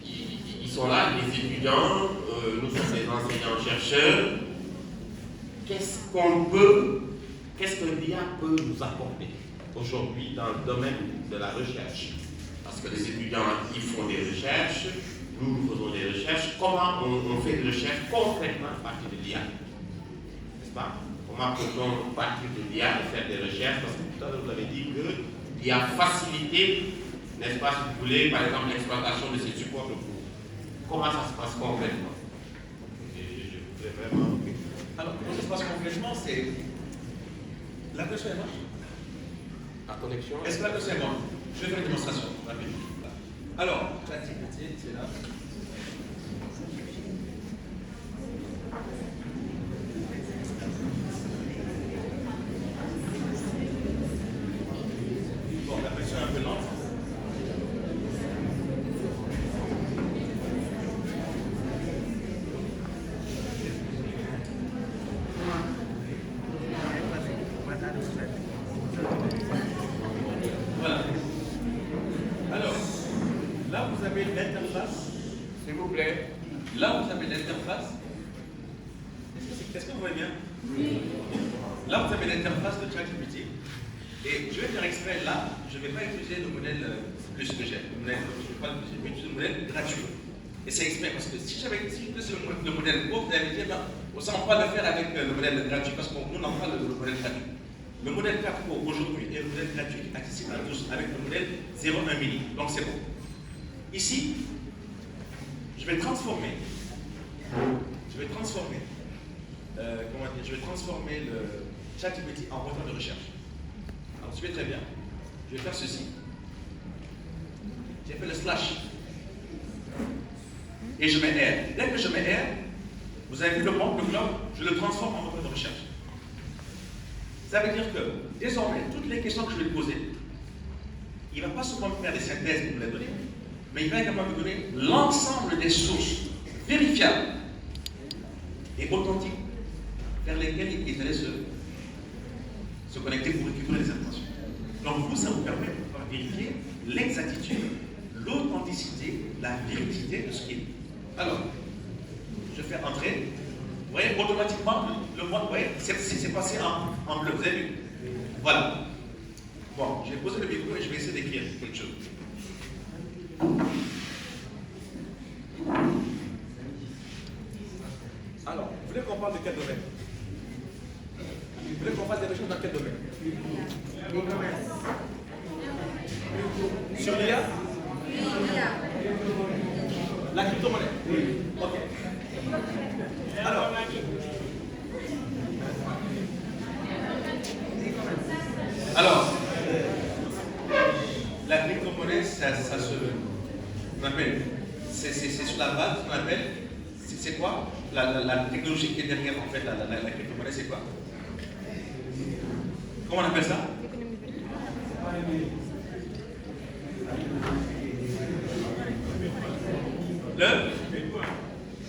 ils sont là, les étudiants, nous sommes des enseignants-chercheurs. Qu'est-ce que l'IA peut nous apporter aujourd'hui dans le domaine de la recherche? Parce que les étudiants, ils font des recherches, nous faisons des recherches. Comment on fait des recherches concrètement à partir de l'IA? N'est-ce pas? Comment peut-on partir de l'IA et faire des recherches? Parce que tout à l'heure, vous avez dit qu'il y a facilité, n'est-ce pas, si vous voulez, par exemple, l'exploitation de ces supports de cours. Comment ça se passe concrètement? Je voudrais vraiment... Alors, comment ça se passe concrètement? C'est... La connexion est morte. La connexion? Est-ce que la connexion est morte? Je vais faire une démonstration rapide. Alors, ChatGPT, c'est là. Bon, la pression est un peu lente. Voilà. Alors, là vous avez l'interface. S'il vous plaît. Là vous avez l'interface. Est-ce que vous voyez bien? Oui. Là vous avez l'interface de ChatGPT. Et je vais faire exprès là, je ne vais pas utiliser le modèle plus que j'ai. Je vais utiliser le modèle gratuit. Et c'est exprès parce que si je faisais le modèle pro, vous allez me dire, ça on va le faire avec le modèle gratuit parce que nous n'avons pas le modèle gratuit. Le modèle 4 Pro aujourd'hui est le modèle gratuit accessible à tous avec le modèle 0,1 mini. Donc c'est bon. Ici, je vais transformer le ChatGPT en moteur de recherche. Alors suivez très bien. Je vais faire ceci. J'ai fait le slash. Et je mets R. Dès que je mets R, vous avez vu le globe, je le transforme en moteur de recherche. Ça veut dire que, désormais, toutes les questions que je vais poser, il ne va pas seulement me faire des synthèses pour me les donner, mais il va également me donner l'ensemble des sources vérifiables et authentiques vers lesquelles il allait se connecter pour récupérer les informations. Donc vous, ça vous permet de pouvoir vérifier l'exactitude, l'authenticité, la vérité de ce qui est dit. Alors, je fais entrer. Vous voyez, automatiquement, le mode, vous voyez, c'est passé en bleu. Vous avez vu? Voilà. Bon, je vais poser le micro et je vais essayer d'écrire quelque chose. Alors, vous voulez qu'on parle de quel domaine? Vous voulez qu'on fasse des recherches dans quel domaine? Sur l'IA? La crypto-monnaie? Oui. Ok. Alors, la crypto-monnaie, ça se... On appelle... C'est sur la base, on appelle... C'est quoi la technologie qui est derrière, en fait, la crypto-monnaie, c'est quoi? Comment on appelle ça?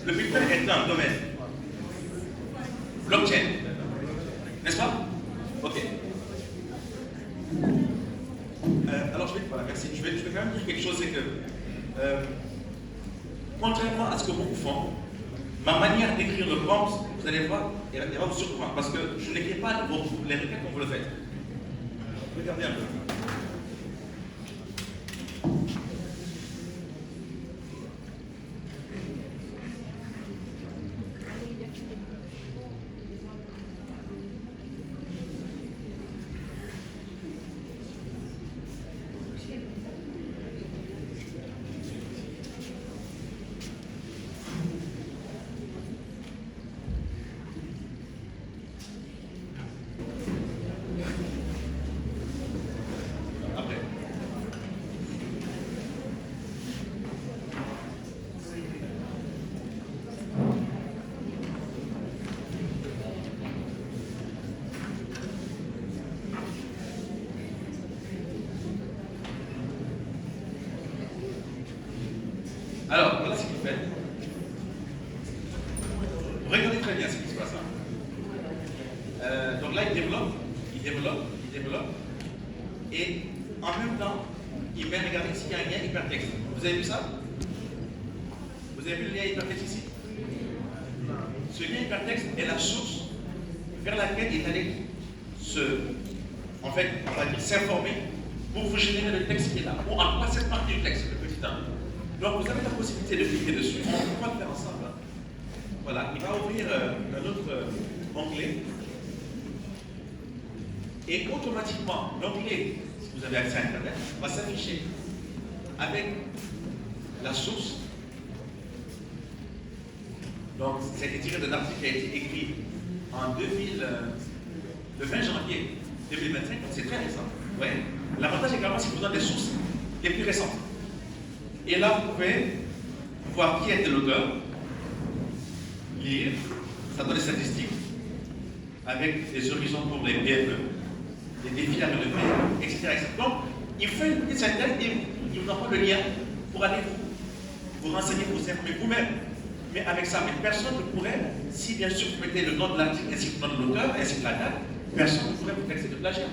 Le Bitcoin est un domaine. Blockchain. N'est-ce pas? Ok. Alors voilà, merci. Je vais quand même dire quelque chose, c'est que contrairement à ce que beaucoup font, ma manière d'écrire le prompt, vous allez voir, elle va vous surprendre parce que je n'écris pas les requêtes comme vous le faites. Regardez un peu. Alors, voilà ce qu'il fait. Regardez très bien ce qui se passe là. Donc là, il développe. Et en même temps, il met, regardez ici, il y a un lien hypertexte. Vous avez vu ça? Vous avez vu le lien hypertexte ici? Ce lien hypertexte est la source vers laquelle il est allé on va dire, s'informer pour vous générer le texte qui est là. Ou en tout cas, cette partie du texte, le petit 1. Donc vous avez la possibilité de cliquer dessus. On va le faire ensemble. Voilà, il va ouvrir un autre onglet. Et automatiquement, l'onglet, si vous avez accès à Internet, va s'afficher avec la source. Donc, ça a été tiré d'un article qui a été écrit en le 20 janvier 2025, donc c'est très récent. Vous voyez? L'avantage également, c'est que vous donne des sources les plus récentes. Et là, vous pouvez voir qui était l'auteur, lire, ça donne des statistiques, avec des horizons pour les PME, les défis à relever, etc., etc. Donc, il fait une petite synthèse et il vous envoie le lien pour aller vous renseigner, vous informer vous-même. Mais avec ça, personne ne pourrait, si bien sûr vous mettez le nom de l'article, ainsi que le nom de l'auteur, ainsi que la date, personne ne pourrait vous taxer de plagiat.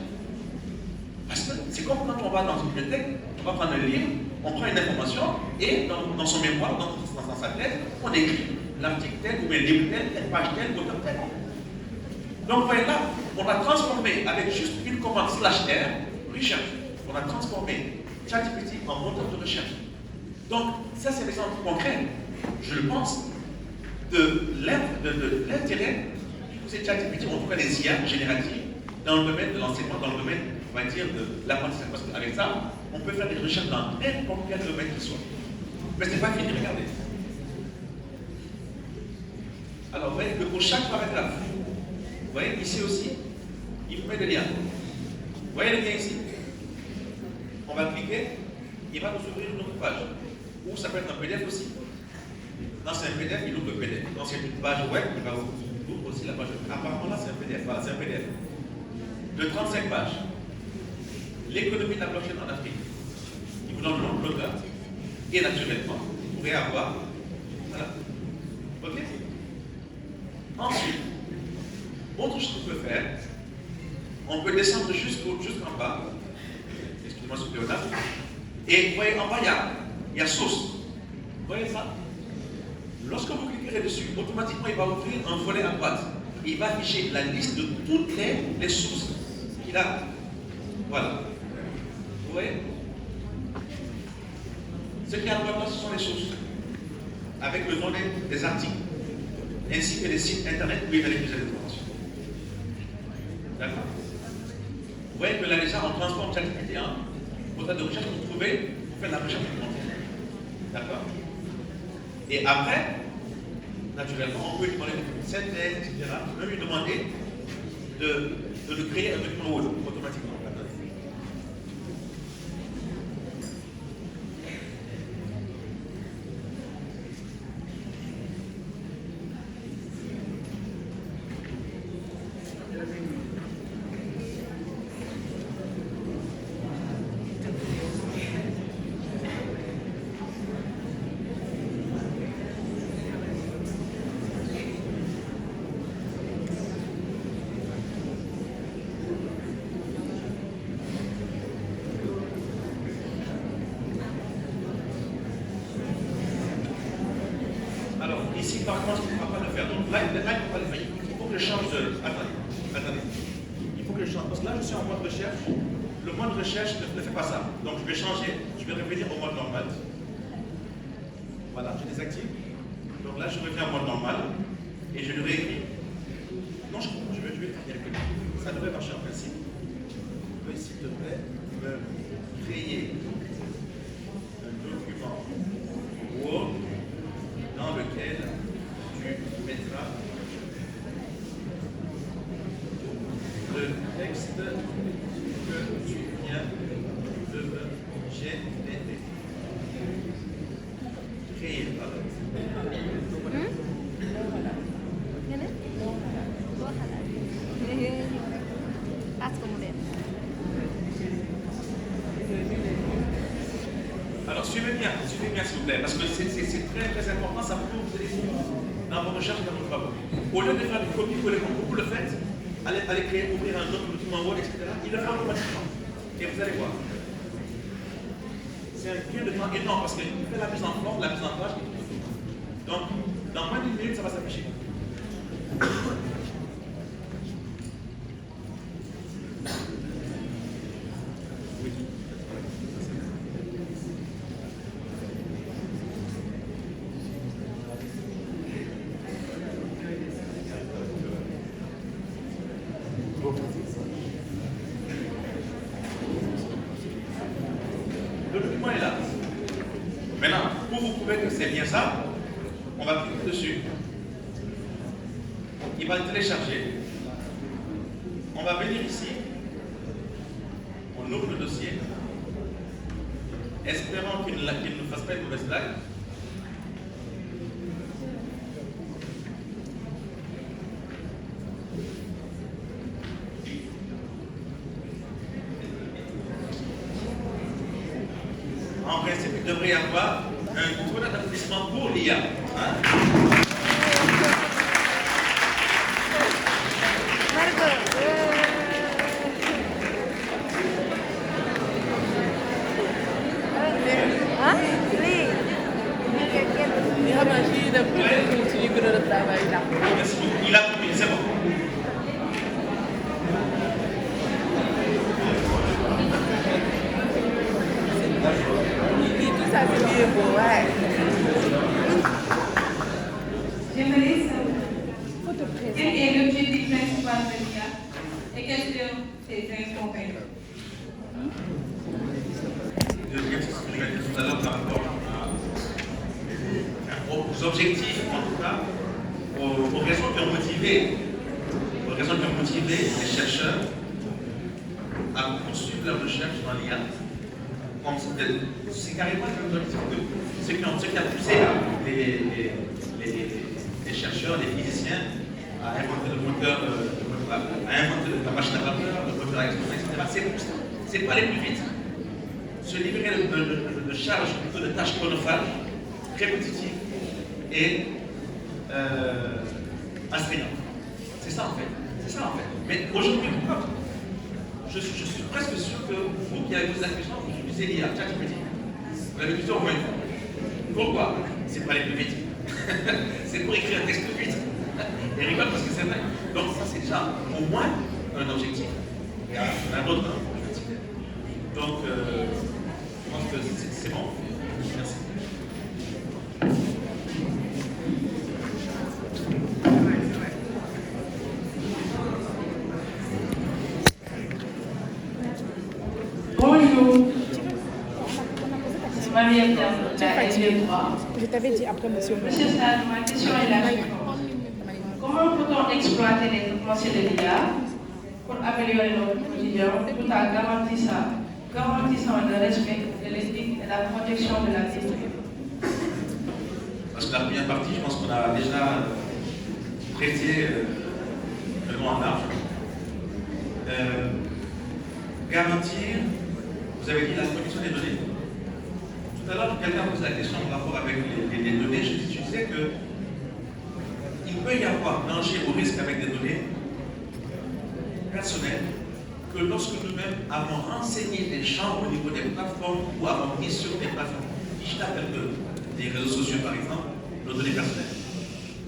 Parce que c'est comme quand on va dans une bibliothèque, on va prendre un livre, on prend une information, et dans son mémoire, dans sa tête, on écrit l'article tel, ou bien le livre tel, telle page telle, l'auteur tel. Donc vous voyez là, on va transformer avec juste une commande /R, recherche. On va transformer ChatGPT en moteur de recherche. Donc ça c'est l'exemple concret, je le pense, de l'intérêt de ChatGPT, en tout cas les IA génératives, dans le domaine de l'enseignement, dans le domaine, on va dire, de l'apprentissage. Parce qu'avec ça, on peut faire des recherches dans n'importe quel domaine qu'il soit. Mais ce n'est pas fini, regardez. Alors, vous voyez que pour chaque paragraphe, vous voyez ici aussi, il faut mettre des liens. Vous voyez le lien ici? On va cliquer, il va nous ouvrir une autre page. Ou ça peut être un PDF aussi. Quand c'est un PDF, il ouvre le PDF. Quand c'est une page web, il va ouvrir aussi la page web. Apparemment là, c'est un PDF. Voilà, c'est un PDF. De 35 pages. L'économie de la blockchain en Afrique. Il vous donne le nom de l'auteur. Et naturellement, vous pourrez avoir. Voilà. OK? Ensuite, autre chose qu'on peut faire, on peut descendre jusqu'en bas. Excusez-moi, ce Léonard. Et vous voyez, en bas, il y a source. Vous voyez ça? Lorsque vous cliquerez dessus, automatiquement, il va ouvrir un volet à droite. Il va afficher la liste de toutes les sources qu'il a. Voilà. Vous voyez? Ce qui est à droite, là, ce sont les sources. Avec le nom des articles. Ainsi que les sites internet où il y a les plus d'informations. D'accord? Vous voyez que là, déjà, on transforme ChatGPT en moteur de recherche pour trouver, pour faire la recherche documentaire. D'accord? Et après, naturellement, on peut lui demander de faire une synthèse, etc. On peut lui demander de créer un document Word automatiquement. Ici, par contre, on ne va pas le faire. Donc là, il ne peut pas le faire. Il faut que je change de. Attendez. Il faut que je change. Parce que là, je suis en mode recherche. Le mode recherche ne fait pas ça. Donc je vais changer. Je vais revenir au mode normal. Voilà, je désactive. Donc là, je reviens au mode normal. Et je le réécris. Non, je vais faire quelque chose. Ça devrait marcher en principe. Veuillez, s'il te plaît, me créer un document Word dans lequel tu mettras le texte que tu viens de me générer. Créer, pardon. Passo como dentro. Non, suivez bien s'il vous plaît, parce que c'est très important, ça peut vous aider dans vos recherches et dans vos travaux. Au lieu de faire des copies-coller comme vous le faites, allez créer, ouvrir un autre document Word, etc. Il le fait automatiquement. Et vous allez voir. C'est un gain de temps énorme parce qu'il fait la mise en forme, la mise en page et tout. Donc, dans moins d'une minute, ça va s'afficher. Le document est là. Maintenant, pour vous prouver que c'est bien ça, on va cliquer dessus. Il va le télécharger. On va venir ici. On ouvre le dossier. Espérons qu'il ne fasse pas une mauvaise blague. En principe, il devrait y avoir un taux d'applaudissement pour l'IA. Il a compris, c'est bon. J'aimerais savoir quel est l'objectif principal de l'IA et quels sont ses inconvénients. Je vais dire ce que je vais dire tout à l'heure par rapport aux objectifs, en tout cas, aux raisons qui ont motivé les chercheurs à poursuivre leur recherche dans l'IA. C'est carrément ce qui a poussé les chercheurs, les physiciens à inventer le moteur, à inventer la machine à vapeur, le moteur à explosion, etc. C'est pas aller plus vite. Se libérer de charges, plutôt de tâches chronophages, répétitives et astreignantes. C'est ça en fait. Mais aujourd'hui, pourquoi je suis presque sûr que vous qui avez posé la question, vous utilisez l'IA, ChatGPT. Vous l'avez utilisé au moins une fois. Pourquoi? C'est pas aller plus vite. C'est pour écrire un texte plus vite. Et rigole parce que c'est vrai. Donc ça c'est déjà au moins un objectif. Il y a un autre objectif. Donc je pense que c'est bon. Merci. Bonjour. Mariam Dam, la LG3. Je t'avais dit après, monsieur. Monsieur Sall, ma question est la suivante. Comment peut-on exploiter les avancées de l'IA pour améliorer notre quotidien tout en garantissant le respect de l'éthique et la protection de la vie privée? Parce que la première partie, je pense qu'on a déjà traité le long en large. Garantir, vous avez dit la protection des données. Tout à l'heure, quelqu'un posait la question en rapport avec les données. Je disais que il peut y avoir danger ou risque avec des données personnelles que lorsque nous-mêmes avons renseigné des gens au niveau des plateformes ou avons mis sur des plateformes digitales telles que des réseaux sociaux par exemple, nos données personnelles.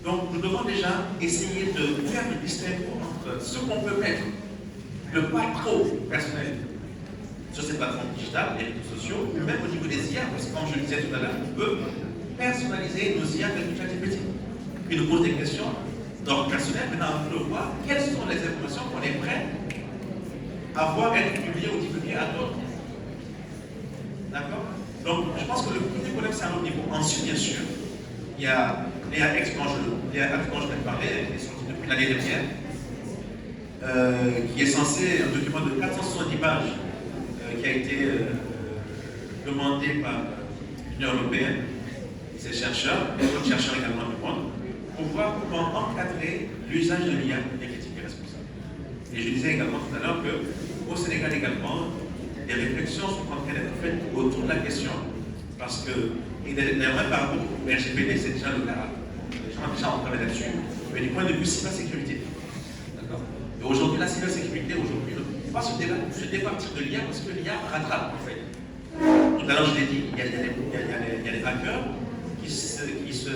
Donc nous devons déjà essayer de faire le distinguo entre ce qu'on peut mettre de pas trop personnel sur ces plateformes digitales, les réseaux sociaux, ou même au niveau des IA, parce que comme je le disais tout à l'heure, on peut personnaliser nos IA avec ChatGPT. Puis nous pose des questions d'ordre personnel, maintenant on peut voir quelles sont les informations qu'on est prêt à voir être publiées ou divulguées à d'autres. D'accord? Donc je pense que le premier problème c'est à notre niveau. Ensuite, bien sûr, il y a l'IA-X dont je vais parler, qui est sorti depuis l'année dernière, qui est censé, un document de 470 pages, qui a été demandé par l'Union européenne, ses chercheurs, et d'autres chercheurs également du monde, pour voir comment encadrer l'usage de l'IA éthique et responsable. Et je disais également tout à l'heure qu'au Sénégal également, des réflexions sont en train d'être faites autour de la question, Parce que, et d'ailleurs, même par rapport au RGPD, c'est déjà le cas. Les gens déjà ont travaillé là-dessus. Mais du point de vue cybersécurité. D'accord. Et aujourd'hui, la cybersécurité, aujourd'hui, on va se départir de l'IA parce que l'IA rattrape, en fait. Tout à l'heure, je l'ai dit, il y a des hackers qui s'amusent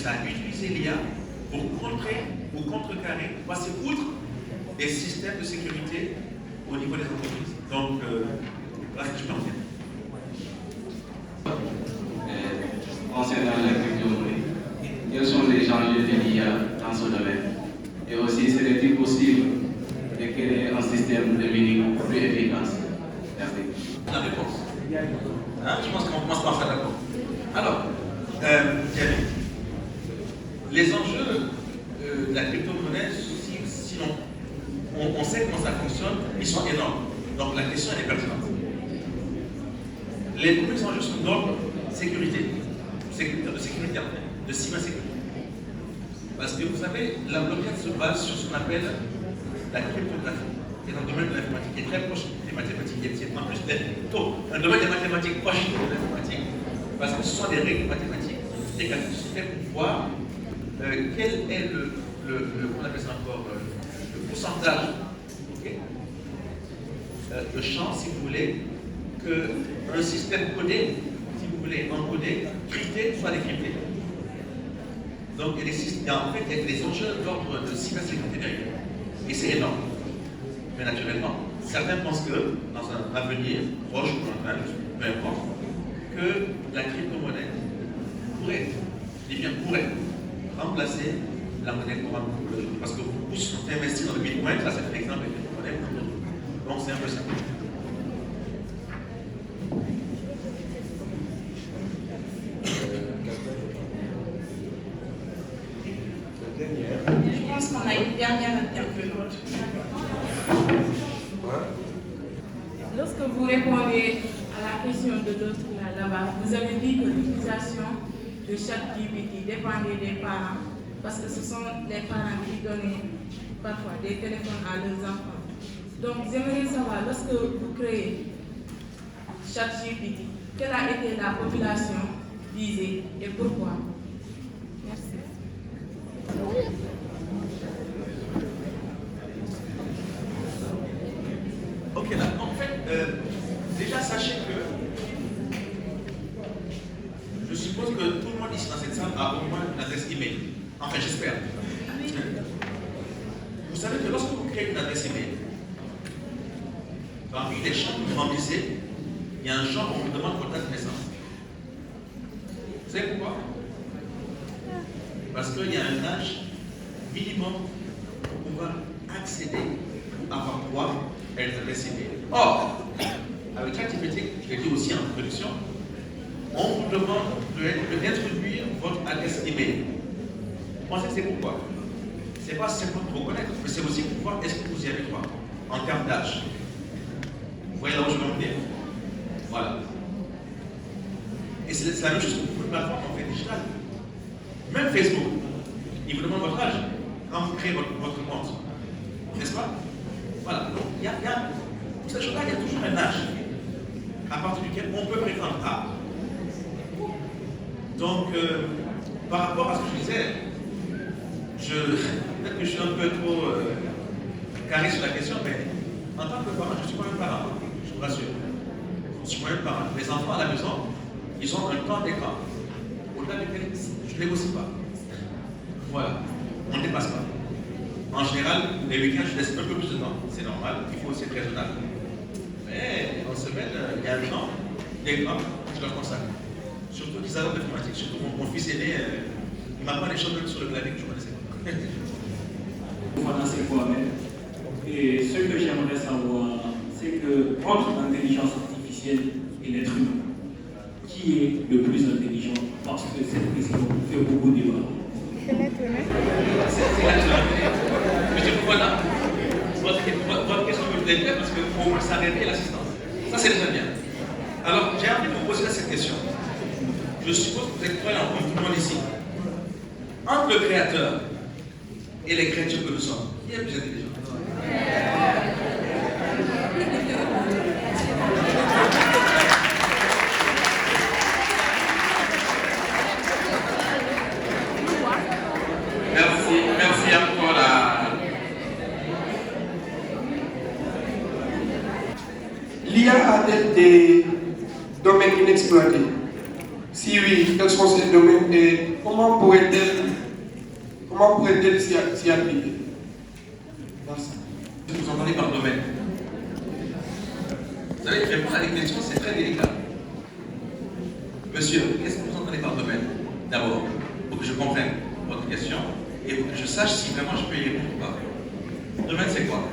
à utiliser l'IA pour contrer ou contrecarrer, pour passer outre des systèmes de sécurité au niveau des entreprises. Donc, voilà ce que je peux en dire. Concernant la crypto-monnaie, quels sont les enjeux de l'IA dans ce domaine? Et aussi, serait-il possible de créer un système de mining plus efficace? Merci. La réponse. Hein? Je pense qu'on commence par ça d'abord. Alors, les enjeux de la crypto-monnaie, sinon, on sait comment ça fonctionne, ils sont énormes. Donc la question elle est pertinente. Les premiers enjeux sont d'ordre sécurité, de sécurité en fait, de cybersécurité. Parce que vous savez, la blockchain se base sur ce qu'on appelle la cryptographie, qui est un domaine de l'informatique qui est très proche des mathématiques. C'est en plus un domaine des mathématiques proche de l'informatique, parce que ce sont des règles mathématiques, des calculs faits pour voir quel est on appelle ça encore, le pourcentage, okay, de chance, si vous voulez, qu'un système codé, si vous voulez, encodé, crypté, soit décrypté. Donc, il y a des enjeux d'ordre de cybersécurité derrière. Et c'est énorme. Mais naturellement, certains pensent que, dans un avenir proche ou lointain, peu importe, que la crypto-monnaie pourrait remplacer la monnaie courante. Parce que beaucoup sont investis dans le Bitcoin, ça c'est un exemple de crypto-monnaie. Donc, c'est un peu ça. Je pense qu'on a une dernière intervenante. Lorsque vous répondez à la question de l'autre là-bas, vous avez dit que l'utilisation de ChatGPT dépendait des parents, parce que ce sont les parents qui donnent parfois des téléphones à leurs enfants. Donc j'aimerais savoir, lorsque vous créez ChatGPT, quelle a été la population visée et pourquoi? Merci. Ok, là, en fait, déjà sachez que je suppose que tout le monde ici dans cette salle a au moins une adresse email. Enfin, j'espère. Vous savez que lorsque vous créez une adresse email, parmi les champs que vous remplissez, il y a un champ où on vous demande votre date de naissance. Vous savez pourquoi? Parce qu'il y a un âge minimum pour pouvoir accéder ou avoir droit à une adresse email. Or, avec ChatGPT, je l'ai dit aussi en introduction, on vous demande d'introduire votre adresse email. Vous pensez que c'est pourquoi? Ce n'est pas simplement pour vous connaître, mais c'est aussi pour voir est-ce que vous y avez droit en termes d'âge. Vous voyez là où je veux en venir? Voilà. Et c'est la même chose que beaucoup de plateformes ont fait digital. Même Facebook, il vous demande votre âge quand vous créez votre compte. N'est-ce pas? Voilà. Donc, pour cette chose-là, il y a toujours un âge à partir duquel on peut prétendre à. Donc, par rapport à ce que je disais, peut-être que je suis un peu trop carré sur la question, mais en tant que parent, je ne suis pas un parent, je vous rassure. Je ne suis pas un parent. Les enfants à la maison, ils ont un temps d'écran au-delà duquel je ne négocie pas. Voilà, on ne dépasse pas. En général, les week-ends, je laisse un peu plus de temps. C'est normal, il faut aussi être raisonnable. Mais en semaine, il y a un temps d'écran que je leur consacre. Surtout qu'ils adorent l'informatique. Surtout mon fils aîné, il m'apprend des choses même sur le clavier que je ne connaissais pas. Voilà, c'est moi-même. Et ce que j'aimerais savoir, c'est que entre l'intelligence artificielle et l'être humain, qui est le plus intelligent? Parce que cette question fait beaucoup débat. C'est naturel. Monsieur Foucault, votre question me plaît bien parce qu'au moins ça réveille l'assistance. Ça, c'est déjà bien. Alors, j'ai envie de vous poser cette question. Je suppose que vous êtes croyants, comme tout le monde ici. Entre le Créateur et les créatures que nous sommes, qui est le plus intelligent? l'IA a-t-elle des domaines inexploités? Si oui, quels sont ces domaines et comment pourrait-elle s'y appliquer? Merci. Vous entendez par domaine? Vous savez, répondre à des questions, c'est très délicat. Monsieur, qu'est-ce que vous entendez par domaine? D'abord, pour que je comprenne votre question et pour que je sache si vraiment je peux y répondre ou pas. Domaine, c'est quoi?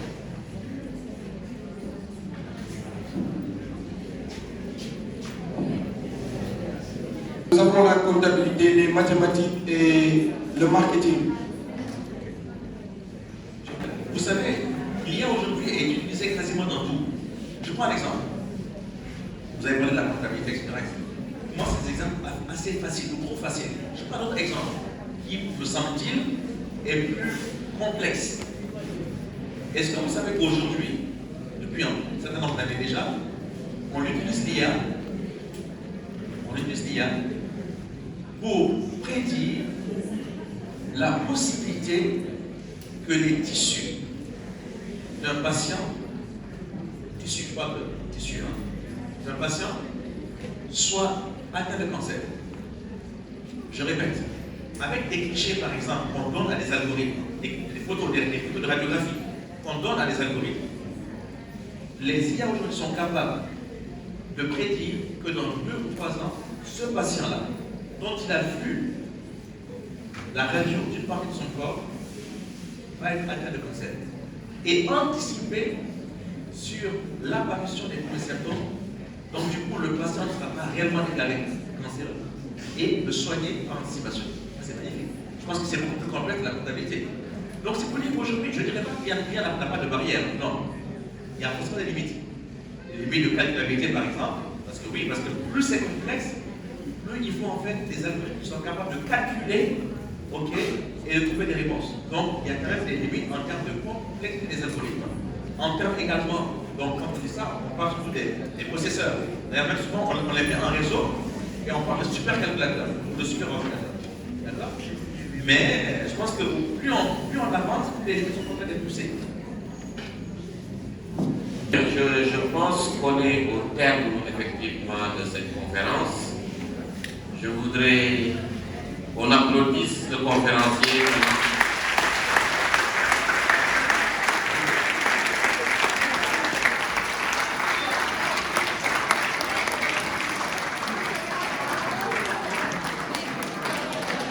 Nous avons la comptabilité, les mathématiques et le marketing. Vous savez, l'IA aujourd'hui est utilisée quasiment dans tout. Je prends un exemple. Vous avez parlé de la comptabilité, etc. Moi, c'est des exemples assez faciles ou trop faciles. Je prends un autre exemple qui, me semble-t-il, est plus complexe. Est-ce que vous savez qu'aujourd'hui, depuis un certain nombre d'années déjà, on utilise l'IA pour prédire la possibilité que les tissus d'un patient, je parle de tissu, d'un patient, soit atteint de cancer. Je répète, avec des clichés par exemple qu'on donne à des algorithmes, des photos de radiographie qu'on donne à des algorithmes, les IA aujourd'hui sont capables de prédire que dans 2 ou 3 ans, ce patient-là, dont il a vu la région d'une partie de son corps, va être atteint de cancer. Et anticiper sur l'apparition des premiers symptômes. Donc du coup, le patient ne sera pas réellement déclaré cancéreux. Et le soigner par anticipation. C'est magnifique. Je pense que c'est beaucoup plus complexe que la comptabilité. Donc c'est pour dire qu'aujourd'hui, je ne dirais pas qu'il n'y a pas de barrière. Non. Il y a forcément des limites. Des limites de calculabilité, par exemple. Parce que plus c'est complexe, plus il faut en fait des algorithmes qui sont capables de calculer, ok, et de trouver des réponses. Donc il y a quand même des limites en termes de complexité des algorithmes. En termes également, donc quand on dit ça, on parle surtout des processeurs. D'ailleurs, même souvent on les met en réseau et on parle de supercalculateur ou de superordinateur. D'accord? Mais je pense que plus on avance, plus les choses sont en train d'être poussées. Je pense qu'on est au terme effectivement de cette conférence. Je voudrais qu'on applaudisse le conférencier.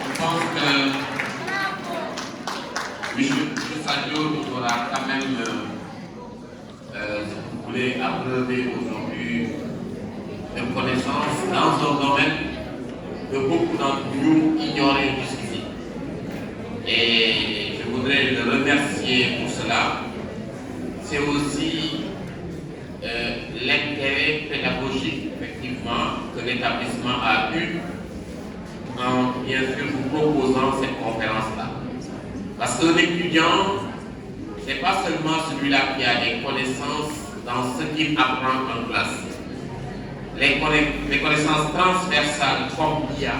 Je pense que M. Sadio nous aura quand même vous voulez abreuver aujourd'hui de connaissances dans un domaine que beaucoup d'entre nous ignoraient jusqu'ici. Et je voudrais le remercier pour cela. C'est aussi l'intérêt pédagogique, effectivement, que l'établissement a eu en, bien sûr, vous proposant cette conférence-là. Parce qu'un étudiant, ce n'est pas seulement celui-là qui a des connaissances dans ce qu'il apprend en classe. Les connaissances transversales comme l'IA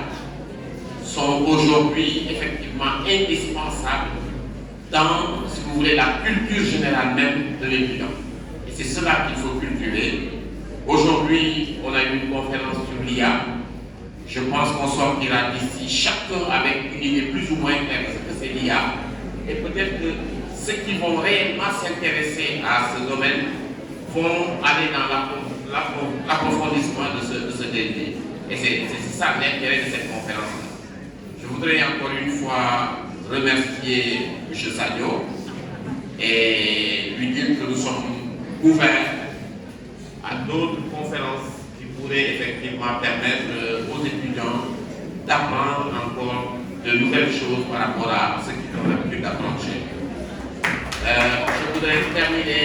sont aujourd'hui effectivement indispensables dans, si vous voulez, la culture générale même de l'étudiant. Et c'est cela qu'il faut cultiver. Aujourd'hui, on a eu une conférence sur l'IA. Je pense qu'on sortira d'ici chacun avec une idée plus ou moins claire de ce que c'est l'IA. Et peut-être que ceux qui vont réellement s'intéresser à ce domaine vont aller dans l'approfondissement de ce défi. Et c'est ça l'intérêt de cette conférence-là. Je voudrais encore une fois remercier M. Sadio et lui dire que nous sommes ouverts à d'autres conférences qui pourraient effectivement permettre aux étudiants d'apprendre encore de nouvelles choses par rapport à ce qu'ils ont l'habitude d'apprendre chez nous. Je voudrais terminer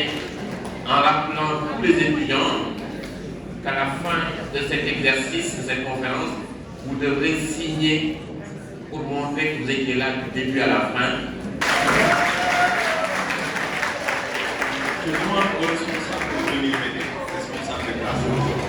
en rappelant tous les étudiants qu'à la fin de cet exercice, de cette conférence, vous devrez signer pour montrer que vous étiez là du début à la fin. Je demande aux responsables de venir m'aider, responsables de classe.